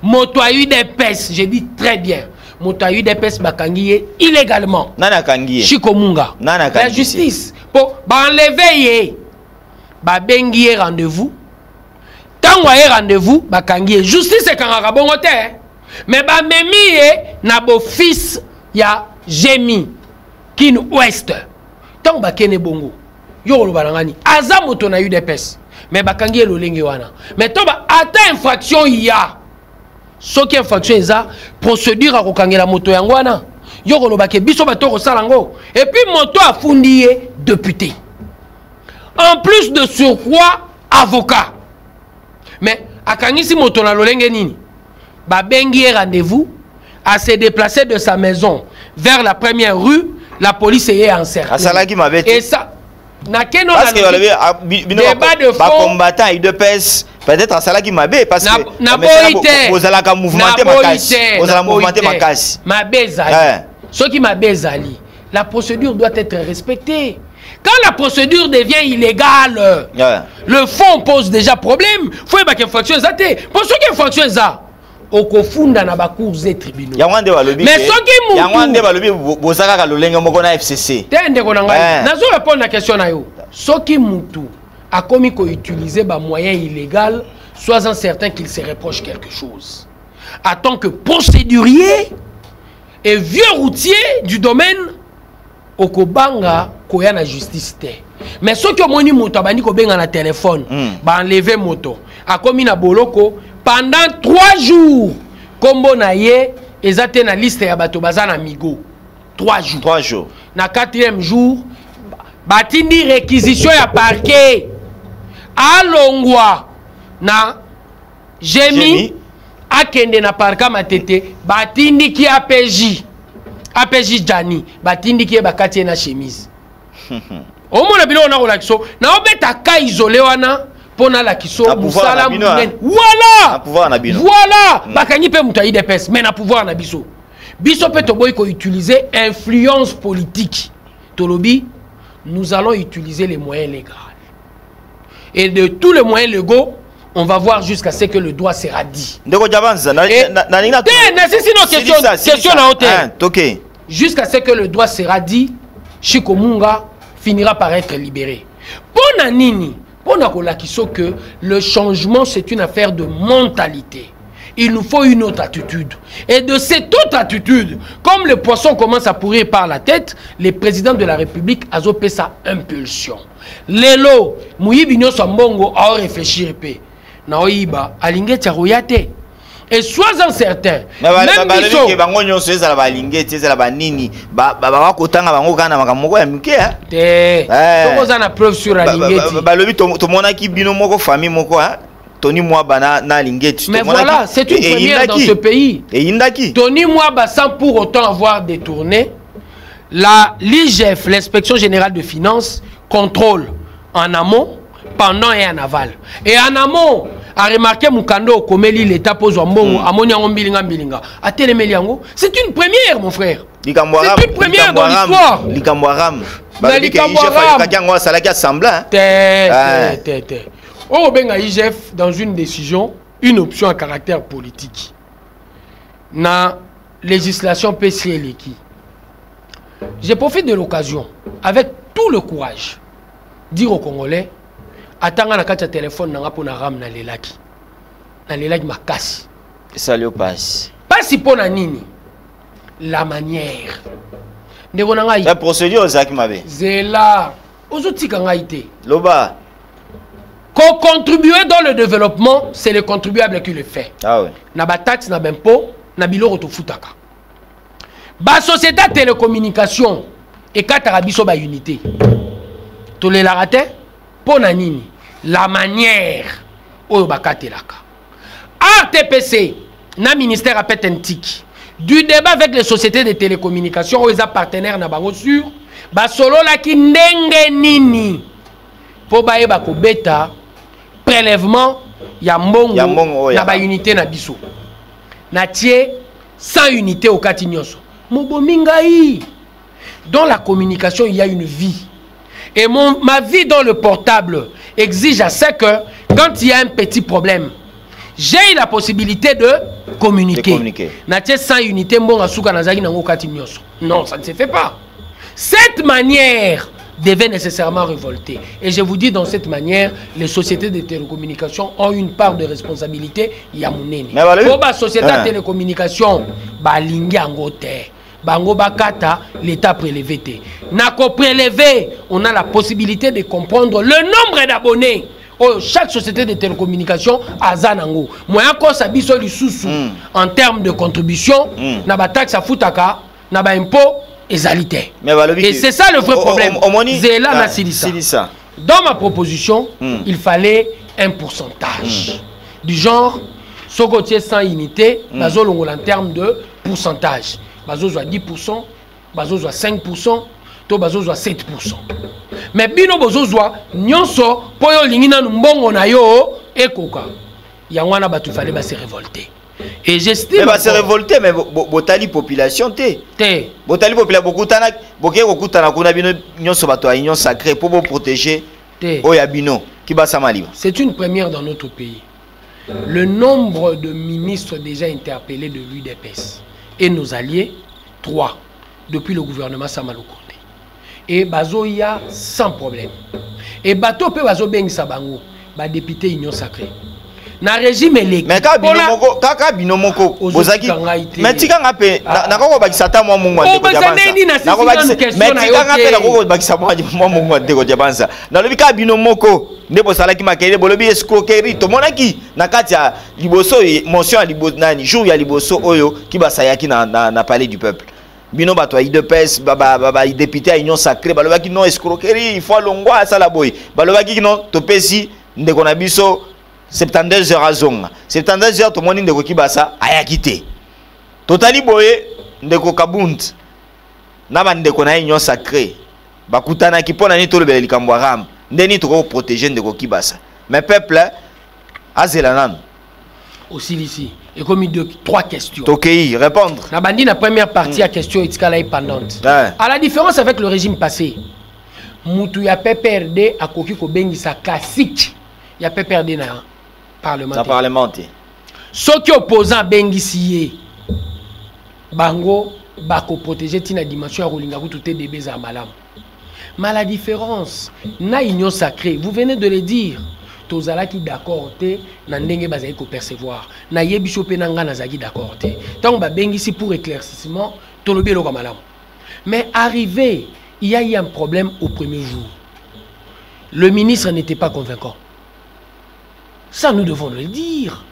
Moto a eu des pèses, j'ai dit très bien. Moto a eu des pèses bakangiye illégalement. Nana kangiye. Chikomunga. La justice. Pour enlever, bengiye rendez-vous. Tant que rendez-vous, bakangiye. Justice c'est quand on a mais memi na bo fils ya Jemi kin ouest. Tant bakene bongo. Yo lo balangani. Aza moto na eu des pèses. Mais bakangiye lo lenge wana. Mais to ba ata infraction ya. Ce qui est infraction est ça, procédure à kokangela moto yangwana. Yo ko lo ba ke biso ba to ko salango. Et puis moto a fundié député. En plus de surcroît avocat. Mais akangisi moto na lo lenge nini? Ba bengi rendez-vous à se déplacer de sa maison vers la première rue, la police est encerclée. Et ça parce que débat de fond combattant et de pèse peut-être à cela qui m'a bé parce que vous allez mouvementer ma casse vous allez mouvementer ma casse ma bezali ce qui m'a bezali la procédure doit être respectée. Quand la procédure devient illégale le fond pose déjà problème. Faut pas qu'il infraction exatée pour ceux qui infraction ça au kofunda na ba cours et tribunaux. Mais ce qui yangwande balobi bozaka ka lolenge moko na FCC. Tende ko ngai. Nazo répondre la question na yo. Ce qui mutu a commis ko utiliser ba moyen illégal, sois-en certain qu'il se reproche quelque chose. En tant que procédurier et vieux routier du domaine okobanga koya na justice te. Mais ce qui moni moto abandi ko benga na téléphone, ba enlever moto. A commis na boloko pendant 3 jours, Kombo na ye, ezate na liste ya bato bazana migo. 3 jours. 3 jours. Na 4e jour, batindi réquisition ya parquet. Alongwa na Jemi akende na parka matete, batindi ki APJ. APJ Jani, batindi ki bakati na chemise. Omona bilo na relaxo, na obeta ka isolé wana. La kiso musala munen voilà voilà bakanyi pe muta ide pes mais na pouvoir na biso biso pe to boy ko utiliser influence politique tolobi nous allons utiliser les moyens légaux et de tous les moyens légaux on va voir jusqu'à ce que le droit sera dit jusqu'à ce que le droit sera dit Chikomunga finira par être libéré pour nini. On a que le changement c'est une affaire de mentalité. Il nous faut une autre attitude. Et de cette autre attitude, comme le poisson commence à pourrir par la tête, le président de la République a opéré sa impulsion. Lelo, Mouyibinyo Sambongo a réfléchi. Naoiba, Alingé Tcharouyate. Et sois-en certain. Même biso. Preuve sur la mais voilà, c'est une première dans ce pays. Tony Mwaba, sans pour autant avoir détourné, l'IGF, l'inspection générale de finances, contrôle en amont, pendant et en aval. Et en amont, a remarqué Mukando Komeli l'État pose en bon amoniango bilinga bilinga. A téléméliango, c'est une première mon frère. C'est une première dans l'histoire. Likamwaram. Oh ben IGF dans une décision, une option à caractère politique. Na législation PCL qui. Je profite de l'occasion avec tout le courage dire aux Congolais attends na kati téléphone nanga pona ram na lelaki makasi ça lui passe pas si pona nini la manière ndeko nanga la procédure zaki mabe zela ozotika ngaite loba contribuer dans le développement c'est le contribuable qui le fait ah ouais na ba taxe na bempo na biloko to futaka ba société de télécommunication et katara biso ba unité to le la raté pona nini la manière oyo bakatelaka RTPC na ministère a petentik du débat avec les sociétés de télécommunications, aux partenaires na bango sur, ba solo la ki ndenge nini, po ba eba ko beta, prélèvement, ya mbongo, na ba unité na biso. Na tie, 100 unités au Katinyoso. Mobomingaï. Dans la communication, il y a une vie. Et ma vie dans le portable exige à ce que, quand il y a un petit problème, j'ai la possibilité de communiquer. Natie 100 unités, non, ça ne se fait pas. Cette manière devait nécessairement révolter. Et je vous dis, dans cette manière, les sociétés de télécommunications ont une part de responsabilité. Pour la société de télécommunications, Bango Bakata, l'État prélevé. Nako prélevé, on a la possibilité de comprendre le nombre d'abonnés. Chaque société de télécommunications a Zanango. Moi, encore ça biso lisusu en termes de contribution, na ba taxe à futaka, na ba impôt et zalité. Et c'est ça le vrai problème. Zéla na silisa. Dans ma proposition, il fallait un pourcentage du genre sogotier 100 unités, en termes de pourcentage. Bazo à 10%, bazo à 5%, to bazo à 7%. Mais bino bazo à nyonso poyo lingina mbongo na yo ekoka. Yangwana batu fallait ba se révolter. Et j'estime mais se révolter mais botali population te. Botali population bokutana kuna bino nyonso bato a union sacrée pour protéger oya bino ki ba samaliba. C'est une première dans notre pays. Le nombre de ministres déjà interpellés de l'UDPS et nos alliés, 3, depuis le gouvernement Sama Lukonde. Et Bazoya sans problème. Et Bato peut Bazo Beng Sabango, député Union Sacrée. Na régime électif. Mais kaka binomoko bozaki. Mais tika ngape na ko bakisata mwa mungu ande ko jabanza. Na ko bakisa. Mais tika ngape na ko bakisa mwa mungu ande ko jabanza. Na lobi ka binomoko nde bosalaki makele bolobi escroquerie to monaki na kati ya liboso mention ya liboso nani jour ya liboso oyo ki basayaki na palais du peuple. Bino bato ya IDPS baba député à union sacrée balobaki non escroquerie il faut longwa sala boy. Balobaki non topesi ndeko na biso 72 heures à zonga. 72 heures, tout le monde ndeko kibasa aya quitté. Totali boye ndeko kabunt. Naba ndeko na union sacrée. Bakutana ki pona ni to le beli kambwaram. Ndeni to protéger ndeko kibasa. Mais peuple azelanan. Aussi ici. Et comme il y a 3 questions. Tokei répondre. Nabandi la première partie à question est pendante. À la différence avec le régime passé, Moutou ya PPRD a koki ko bengisa classique. Ya PPRD na parlementaire. Ceux qui opposent à Bengisiye, Bango, Bako protéger tina dimension à Rolingaku tout est des baiser à malam. Mais la différence, na union sacrée, vous venez de le dire, Tozala qui d'accord, na ndenge bazali ko percevoir, na yebiso pe nanga na zaki d'accord. Tant ba Bengisi pour éclaircissement, tolobi lo malam. Mais arrivé, il y a eu un problème au premier jour. Le ministre n'était pas convaincant. Ça, nous devons le dire.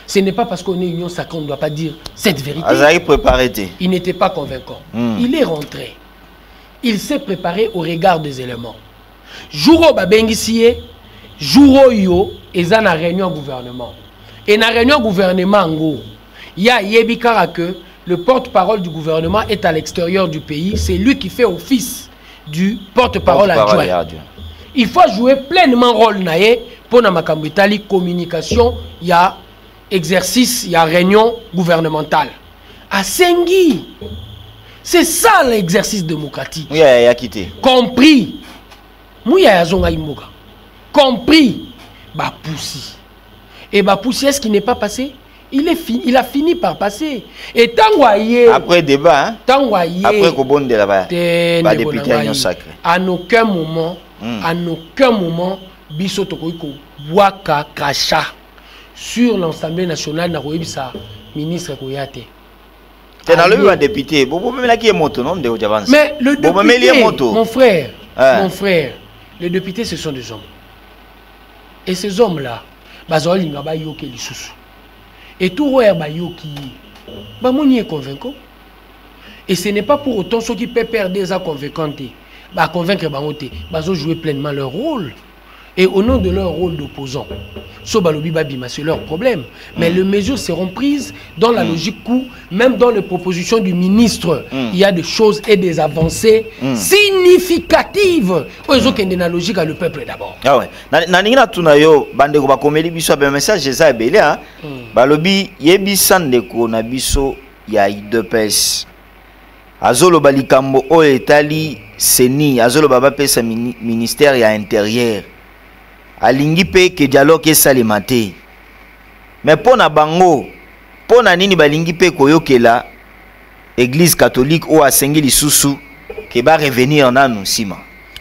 Ce n'est pas parce qu'on est union sacrée qu'on ne doit pas dire cette vérité. Il n'était pas convaincant. Il est rentré. Il s'est préparé au regard des éléments. Jouro Babengisie, Jouro Yo, et ça na réunion gouvernement. Et na réunion gouvernement, il y a Yebikara que le porte-parole du gouvernement est à l'extérieur du pays. C'est lui qui fait office du porte-parole adjoint. Il faut jouer pleinement rôle naé pour na makambitali communication, il y a exercice, il y a réunion gouvernementale. À Sengi, c'est ça l'exercice démocratique. Oui, il a quitté. Compris. Mouya yazonga imoga. Compris. Bapoussi. Et Bapoussi, est-ce qu'il n'est pas passé? Il a fini par passer. Et Tangwaye. Après débat, hein? Tangwaye. Après Kobon de la député à Union Sacrée. À aucun moment, biso tokoiko waka kacha sur l'Assemblée nationale na koyebisa ministre koyate. C'est dans le député. Bobo même là qui est moto non de Ojavance. Mais le député, mon frère, les députés ce sont des hommes. Et ces hommes-là, bazoli ngaba yoke lisusu. Et tout roya ba yoki. Ba moni est convaincant. Et ce n'est pas pour autant ceux qui peuvent perdre des convaincants. Ba convaincre bangote, bazo jouer pleinement leur rôle. et au nom de leur rôle d'opposant. Sobalobi Babima, c'est leur problème. Mais les mesures seront prises dans la logique où, même dans les propositions du ministre, il y a des choses et des avancées significatives. Ils ont une logique à le peuple d'abord. Ah ouais. Nanina tunayo bandeko ba komeli biso ba message eza ebele hein. Balobi yebisan ndeko na biso ya IDPS. Azolo balikambo o etali seni azolo baba pesa ministère ya intérieur. Alingi pe ke dialogue esalema te. Mais pona bango, pona nini balingi pe koyokela église catholique o asengi lisusu ke ba revenir nanu sima.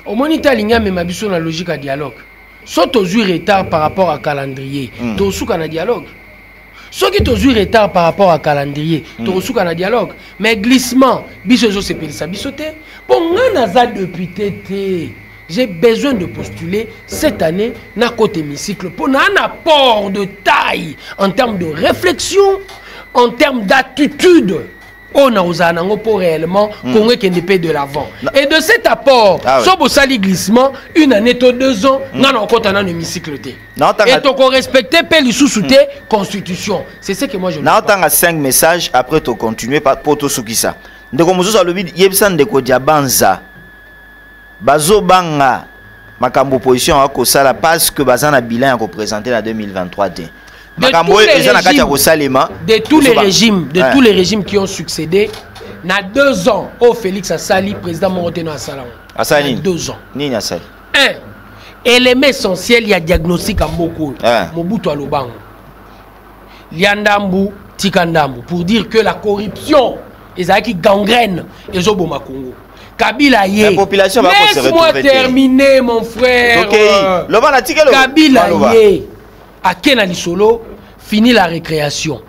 Au monita linga me mabiso na logique à dialogue. Soit aux retard par rapport à calendrier, to souka na dialogue. Soit qui aux retard par rapport à calendrier, to souka na dialogue. Mais glissement, biso zo sepeli sa bisoté. Bon naza depuis tété. J'ai besoin de postuler cette année dans côté hémicycle pour un apport de taille en termes de réflexion, en termes d'attitude. On a osé pour réellement qu'on ait de l'avant. Et de cet apport, sur sali glissement, une année ou 2 ans, on a encore un hémicycle. Et donc on respecte les sous-soutés constitution. C'est ce que moi je veux. Now, tu as 5 messages, après tu continues pour tout ce qui ça. Donc, comme je vous dis, Yebsan de Kodiabanza. Bazo banga makambo opposition a kosala parce que bazana bilan a représenté en 2023 de tous les régimes qui ont succédé na 2 ans au Félix Assali président Moroteno Assalam. Assali 2 ans. Ni Assali. 1 élément essentiel il y a diagnostic à beaucoup. Mobutu Alobango. Liandambu Tikandambu pour dire que la corruption est qui gangrène et Zoboma Congo. Kabila la population va se retrouver. Laisse-moi terminer mon frère. Kabila yé. À Kenali Solo fini la récréation.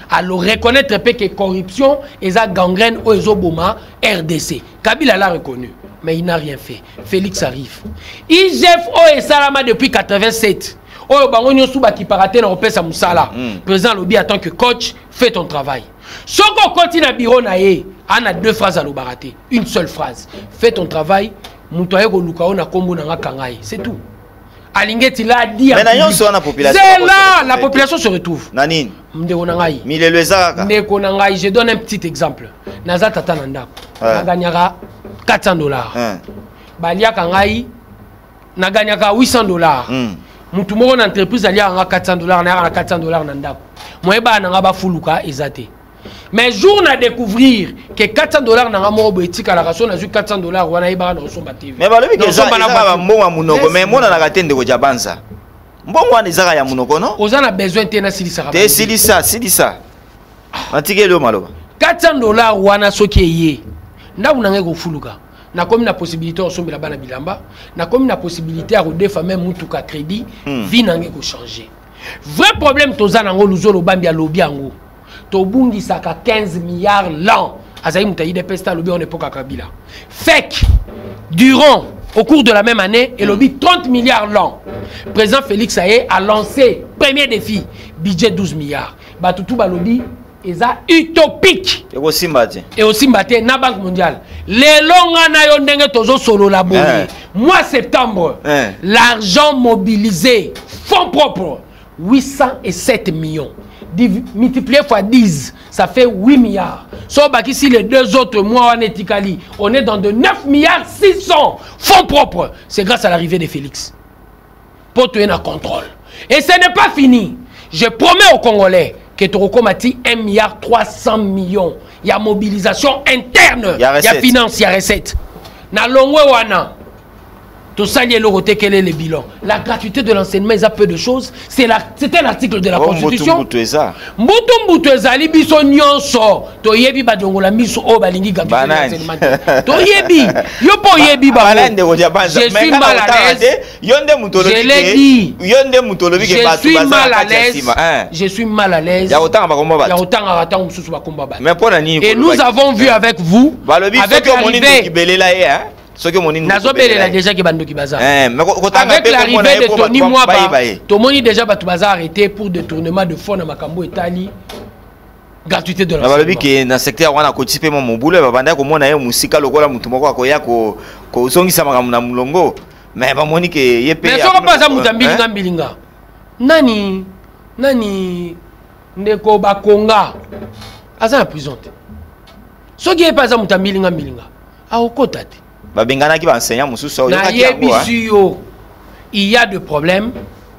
Alors reconnaître que corruption et la gangrène au Ezoboma RDC. Kabila l'a reconnu, mais il n'a rien fait. Félix arrive. IGF o Salama depuis 87. Oh bangonyo souba qui paraté na opesa musala. Président Lobi attend que coach fais ton travail. Soko continue à bureau naé. On a 2 phrases à l'obaraté. Une seule phrase. Fais ton travail. C'est tout. Alingeti l'a dit. Mais c'est là, la population se retrouve. Nanine. Je donne un petit exemple. Naza tata nanda. Naganyaka $400. Balia kangai. Naganyaka $800. Mutumoro n'entreprise alia $400. Na $400 nanda. Moeba nanga fuluka ezate. Mais jour na découvrir que $400 na ngamo éthique à la ration na $400 wana iba na somba TV. Mais balobi que ça ba mbongo munoko mais mona na katende ko jabanza. Mbongo wana ezaka ya munoko non? Ozana besoin tena silisa. Te silisa. Antike lo maloba. $400 wana soki eye. Ndabu nange ko fuluka. Na comme na possibilité o sombela bana bilamba, na comme na possibilité à redefa même mutuka crédit, vie nange ko changer. Vrai problème tozana ngo luzolo bambi ya lobi yango. Tobungi saka 15 milliards l'an. Azaï Moutaï de Pesta lobby en époque à Kabila. Fek, durant, au cours de la même année, et lobby 30 milliards l'an. Président Félix Aye a lancé, premier défi, budget 12 milliards. Batoutou Balobi, et ça utopique. Et aussi mbaté. Et aussi mbaté, na Banque mondiale. Les longs na yondenge tozo solo la bonne. Mois septembre, l'argent mobilisé, fonds propres, 807 millions. Multiplié fois 10, ça fait 8 milliards. Sauf que si les 2 autres mois en Etikali, on est dans de 9 milliards 600 fonds propres. C'est grâce à l'arrivée de Félix. Pour tenir un contrôle. Et ce n'est pas fini. Je promets aux Congolais que Toroko Mati 1 milliard 300 millions. Il y a mobilisation interne. Il y a finance, il y a recette. Na longwe wana. Tout ça, quel est le bilan? La gratuité de l'enseignement, il y a peu de choses. C'est un article de la Constitution. Mbutu ezali biso nyonso. To yebi badongola miso o balingi gratuité de l'enseignement. To yebi. Yo po yebi ba. Je suis mal à l'aise. Je l'ai dit. Je suis mal à l'aise. Et nous avons vu avec vous, avec l'arrivée. Déjà avec l'arrivée de Tony Mwaba, Tomoni déjà Batubaza arrêté pour détournement de fonds dans Makambo et Tali. Gratuité de l'enseignement. Dans le secteur où on a cotisé mon boulot, on a musika lokola mutumoko akoya ko songi sama na mulongo. Mais ba Monique yé mais ça pas ça mutambilinga bilinga. Nani ndeko bakonga aza na prison te. Soki yé pas ça mutambilinga bilinga. A okota te. Ba bengana ki ba enseignant mususu o yoka ki yango. Il y a des problèmes,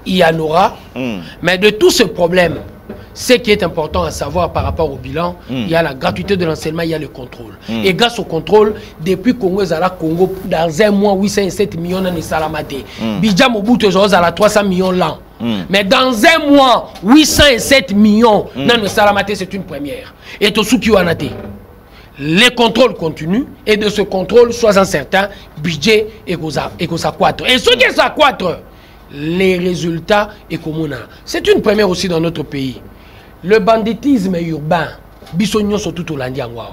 il y en aura. Mais de tout ce problème, ce qui est important à savoir par rapport au bilan, il y a la gratuité de l'enseignement, il y a le contrôle. Et grâce au contrôle, depuis Congo, Congo, dans un mois, 807 millions de salamate. Bidja Mobutu, à 300 millions là. Mais dans un mois, 807 millions de salamate, c'est une première. Et tout ce qui en a été. Les contrôles continuent et de ce contrôle, sois-en certain, budget et que ça croître. Et ce qui s'accroître, les résultats et communs. C'est une première aussi dans notre pays. Le banditisme urbain, bisognon sur tout au Landiangwa.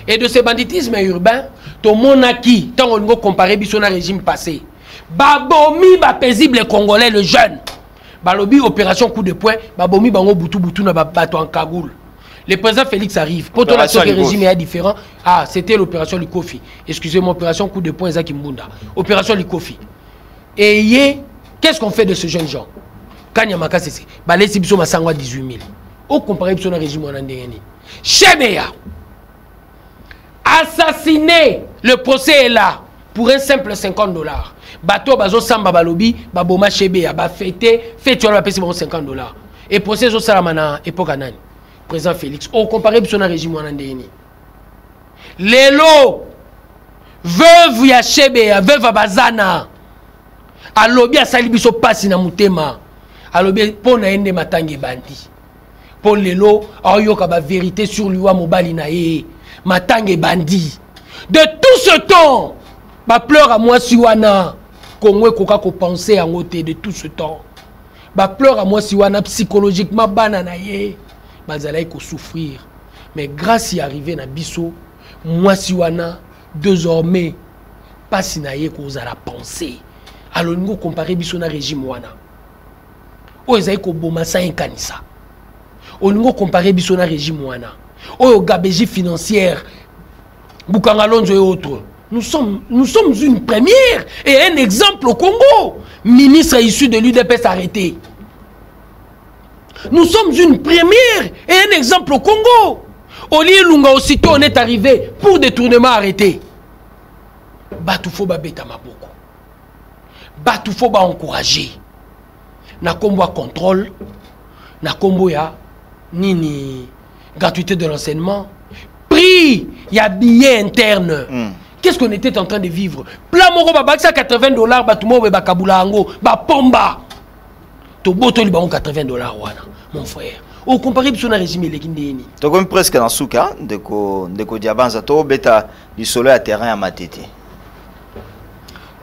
Et de ce banditisme urbain, tout le monde acquis, tant on va comparer bisognon régime passé. Babomi, ba paisible Congolais, le jeune. Balobi, opération coup de poing, babomi, bango boutou na bato en cagoule. Le président Félix arrive. Pour ton action, le régime est différent. Ah, c'était l'opération Likofi. Excusez-moi, opération coup de poing, Zaki Mbunda. Opération Likofi. Et qu'est-ce qu'on fait de ce jeune gens? Kanyamaka, c'est ça. Balé Sibiso Massangwa 18 000. Au comparé à le régime Wanandéani. Chebeya. Assassiné. Le procès est là. Pour un simple $50. Bateau, bazo samba balobi, baboma Chebeya. Ba fêté, fêté, on va payer $50. Et procès, zo salamana, époque anani. Président Félix, au comparé à un régime Wanandéani. Lelo, veuve ya Chebeya, veuve Bazana. Alobi a salibiso pasi na mutema. Alobi po na ende matangi bandi. Po lelo, ayoka ba vérité sur liwa mobali na ye. Matangi bandi. De tout ce temps, ba pleure à moi si wana. Kongo koka ko penser en côté de tout ce temps. Ba pleure à moi si wana psychologiquement bana na ye. Bazalaï ko souffrir. Mais grâce y arriver na biso, moi si wana désormais pas si na ye ko la penser. Alors nous comparer biso na régime wana. O ezai ko boma sa inkanisa. O nous comparer biso na régime wana. O gabegie financière Bukanga Lonzo et autres. Nous sommes une première et un exemple au Congo. Ministre issu de l'UDPS arrêté. Nous sommes une première et un exemple au Congo. Oli Lunga aussitôt on est arrivé pour détournement arrêté. Batoufo babeta maboko. Batoufo ba encourager. Na kombo a contrôle. Na kombo ya nini gratuité de l'enseignement. Prix ya billet interne. Qu'est-ce qu'on était en train de vivre? Plan moko babak ça $80 batumo be bakabula ango ba pomba. To boto li ba $80 wana mon frère. Au comparé sur un régime l'équindéni. Tu comme presque dans souka de diabanza to beta du solo à terrain à matete.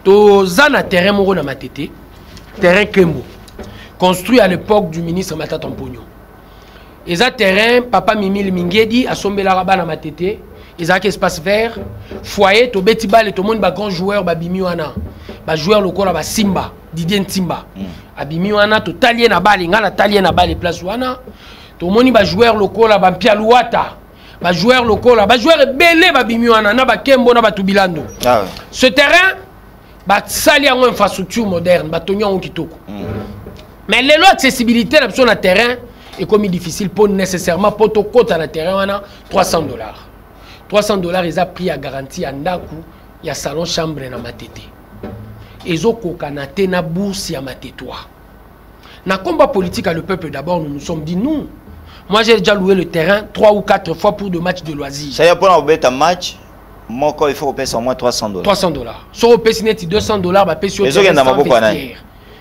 To zana terrain moko na matete. Terrain Kembo. Construit à l'époque du ministre Matata Mpogno. Et ça terrain papa Mimil Mingedi a sombé la rabat na matete. Ils ont un espace vert, foyer, to beti bal et tout le monde ba grand joueur ba bimi wana. Ba joueur local ba Simba, Didier Ntimba. Abimi wana to talien na bali, ngana talien na bali place wana. To moni ba joueur local ba Mpialuata. Ba joueur local, ba joueur belé ba bimi wana na ba Kembo na ba Tubilando. Ah ouais. Ce terrain ba sali en infrastructure moderne, ba tonyon kitoko. Mais l'accessibilité sur le terrain est comme difficile pour nécessairement pour to côté na terrain wana $300. $300 ils ont pris à garantie à Ndaku, il y a salon chambre na matete. Ils ont kokanate na bourse ya matetwa. Na combat politique à le peuple d'abord, nous nous sommes dit nous. Moi j'ai déjà loué le terrain 3 ou 4 fois pour des matchs de loisirs. Ça y est pour un match, moi quand il faut payer au moins $300. $300. Sur au PCNet $200, bah payer sur le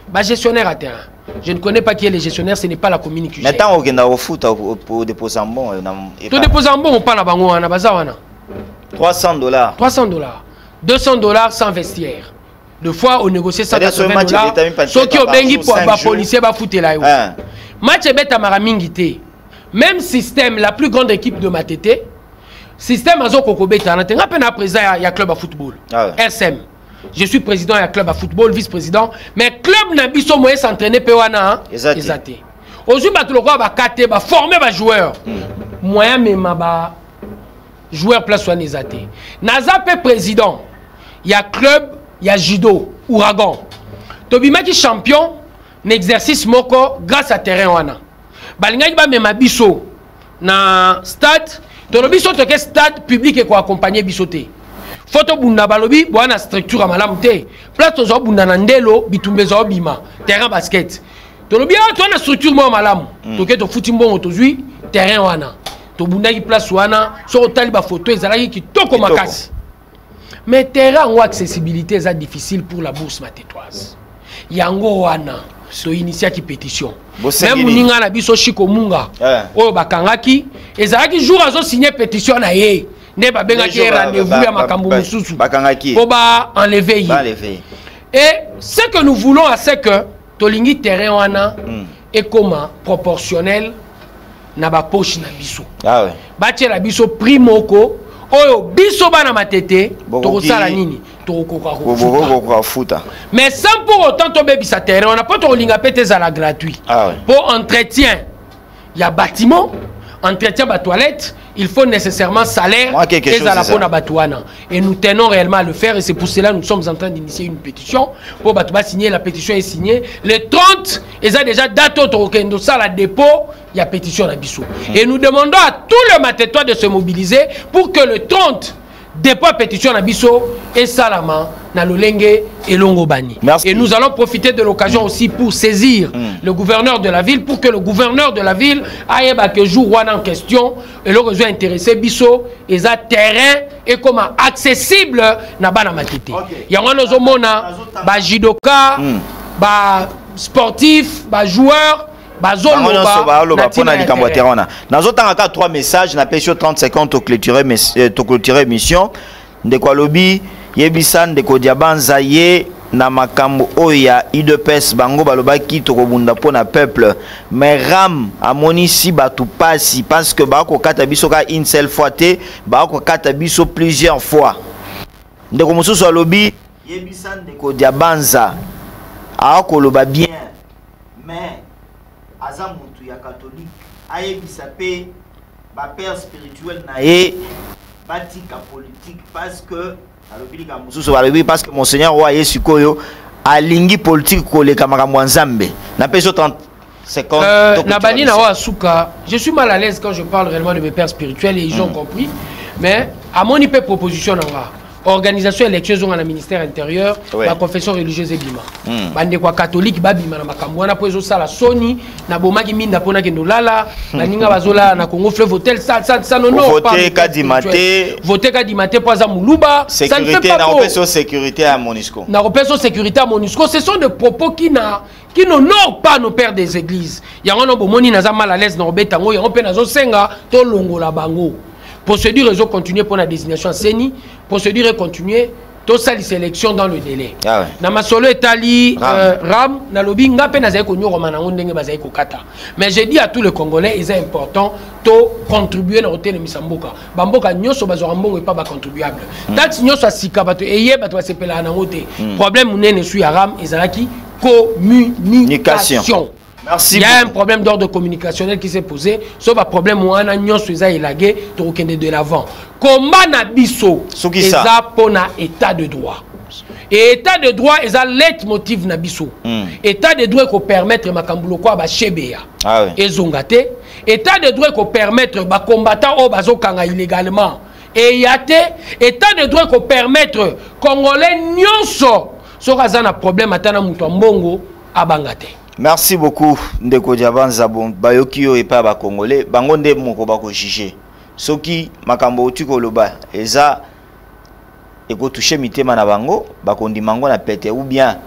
bah gestionnaire à terrain. Je ne connais pas qui est le gestionnaire, ce n'est pas la commune qui gère. Maintenant, on a au foot pour déposer un bon. Tout déposer un bon, on parle à Bango, on a $300. $300. $200 sans vestiaire. Deux fois, on négocie $180. Ceux qui ont bengi pour les policiers, va foutre là. Match est bête à Maramingité. Même système, la plus grande équipe de Matete. Système à Zokokobeta. On a peine à présent, il y a club à football. SM. Je suis président et club à football, vice-président. Mais club n'a pas moyen s'entraîner Pewana. Exactement. Aujourd'hui, il y a former des joueurs. Moyen même joueur place soin exacté. Nazapé président. Il y a club, il y a judo. Ouragan. Tobimaki champion n'exercice moko grâce à terrain wana. Balingaki ba mema biso na stade. Tolobi so toke stade public et ko accompagner bisoté. Photo bunda balobi bwana structure malamu te. Place to zo bunda na ndelo bitumbe zo bima terrain basket. Tolobi a to na structure mo malamu. Toke to futi mbongo to zui terrain wana. To bunda ki place wana so tali ba photo ezalaki kitoko makasi. Mais terrain ou accessibilité est difficile pour la bourse matétoise. Yango wana so initia ki pétition. Même muninga na biso Chiko Munga. Oyo bakangaki ezalaki jour azo signer pétition na ye. Ne ba bengaki rendez-vous ya makambo mususu. Bakangaki. Po ba enlever yi. Et ce que nous voulons c'est que tolingi terrain wana est comment proportionnel na ba poche na biso. Ah ouais. Ba la biso primoko oyo biso bana matete to sala nini to futa. Mais sans pour autant tomber bisa terrain on a pas to linga pété za la gratuit. Ah ouais. Pour entretien il y a bâtiment, entretien ba toilette, il faut nécessairement salaire et za la pona batouana. Et nous tenons réellement à le faire et c'est pour cela que nous sommes en train d'initier une pétition pour batouba signer. La pétition est signée le 30 et ça déjà date au kendo ça la dépôt. Il y a pétition à Bissou. Et nous demandons à tout le matétois de se mobiliser pour que le 30 dépôt pétition à Bissou et Salama, Nalolenge et Longobani. Et nous allons profiter de l'occasion aussi pour saisir le gouverneur de la ville pour que le gouverneur de la ville aille que jour en question et le réseau intéressé Bissou et ça terrain et comment accessible na bana matete. Il y a un mona ba judoka, ba sportif, ba joueur. Nazotanga 3 messages na pesio 30 secondes to clôturer mission de kwa lobi yebisan de ko diabanza ye na makambo oya IDPS bango balobaki to kobunda pona peuple mais ram amoni si batu pasi parce que ba ko kata biso ka une seule fois te ba ko kata biso plusieurs fois de ko mususu lobi yebisan de ko diabanza a ko loba bien mais Aza mutu ya catholique ayebisa pe ba père spirituel na ye batika politique parce que alobili mususu balobi parce que monseigneur wa Yesu koyo alingi politique koleka makambo nzambe na peso 30 secondes na bani na wa suka je suis mal à l'aise quand je parle réellement de mes pères spirituels et ils ont compris mais à mon IP proposition na organisation élections dans le ministère intérieur la confession religieuse et bima bande kwa catholique babima na makambo wana po ezo sala soni na bomaki minda pona kendo lala na ninga bazola na Congo Fleuve Hotel ça non voter kadimate po za muluba sécurité na opération sécurité à Monusco na opération sécurité à Monusco ce sont des propos qui n'honorent pas nos pères des églises yango no bomoni na za mal à l'aise na obetango yango pe nazo senga to longola bango. Procédure réseau continuer pour la désignation à Seni. Procédure est continuer. Tout ça, les sélections dans le délai. Na masolo etali ram na lobi ngape na zaiko nyo romana ndenge bazaiko kata. Mais j'ai dit à tous les Congolais, il est important de contribuer na hôtel Misamboka. Bamboka nyoso bazo mbongo et pas ba contribuable. Tax nyoso sika bato eye bato sepela na ngote. Problème munene suis ram ezalaki communication. Merci. Il y a un problème d'ordre communicationnel qui s'est posé. Sauf un problème où on a nyon suza élagué de l'avant. Comment nabiso eza pona état de droit. Et état de droit eza leitmotiv nabiso. État de droit ko permettre makambulo kwa ba chebea. Et zongate. État de droit ko permettre ba combattant o bazo kanga illégalement. Et yate état de droit ko permettre congolais nyonso so kaza na problème atana muto mbongo abangate. Merci beaucoup ndeko Diabanza bon bayoki yo epa ba congolais bango nde moko ba ko juger soki makambo otiko loba eza eko toucher mitema na bango ba kondimango na pete ou bien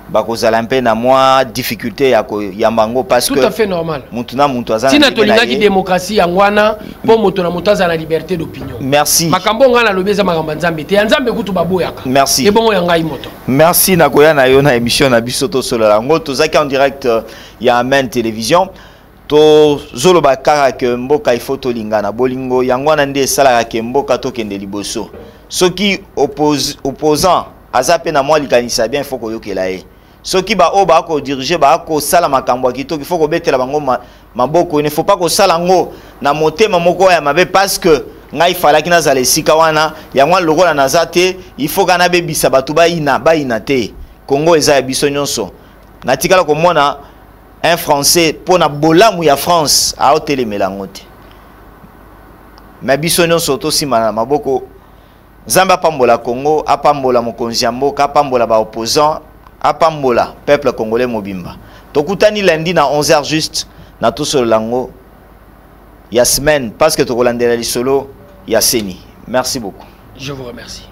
ba ko zalampe na moi difficulté ya ko yambango parce que tout à fait normal mutuna muntu azana sina tolinga ki démocratie yangwana po moto na moto azana liberté d'opinion. Merci makambo ngana lobeza makambo nzambe te nzambe kutu baboyaka. Merci et bon yanga imoto. Merci nakoya na yo na émission na biso to solo la ngo tozaki en direct ya Amen Télévision to zolo bakara ke mboka ifo to lingana bolingo yangwana nde sala ke mboka to kende liboso soki opposant azape na moi likanisa bien faut ko yokela ye soki ba o ba ko diriger ba ko sala makambo kito il faut ko betela bango maboko il ne faut pas ko sala ngo na motema moko ya mabe parce que ngai fala kina zale sika wana yangwa lokola nazate il faut kana bebisa batu ba ina te Congo eza ya biso nyonso. Natikala komona un français pour na bolamu ya France a otelemela ngote. Mais biso nyonso to simana maboko Nzambe apambola Congo, apambola mokonzi ya mboka, apambola ba opposant, apambola peuple congolais mobimba. Tokutani lundi na 11h juste na tout sur lango ya semaine parce que tokolandela lisolo ya seni. Merci beaucoup. Je vous remercie.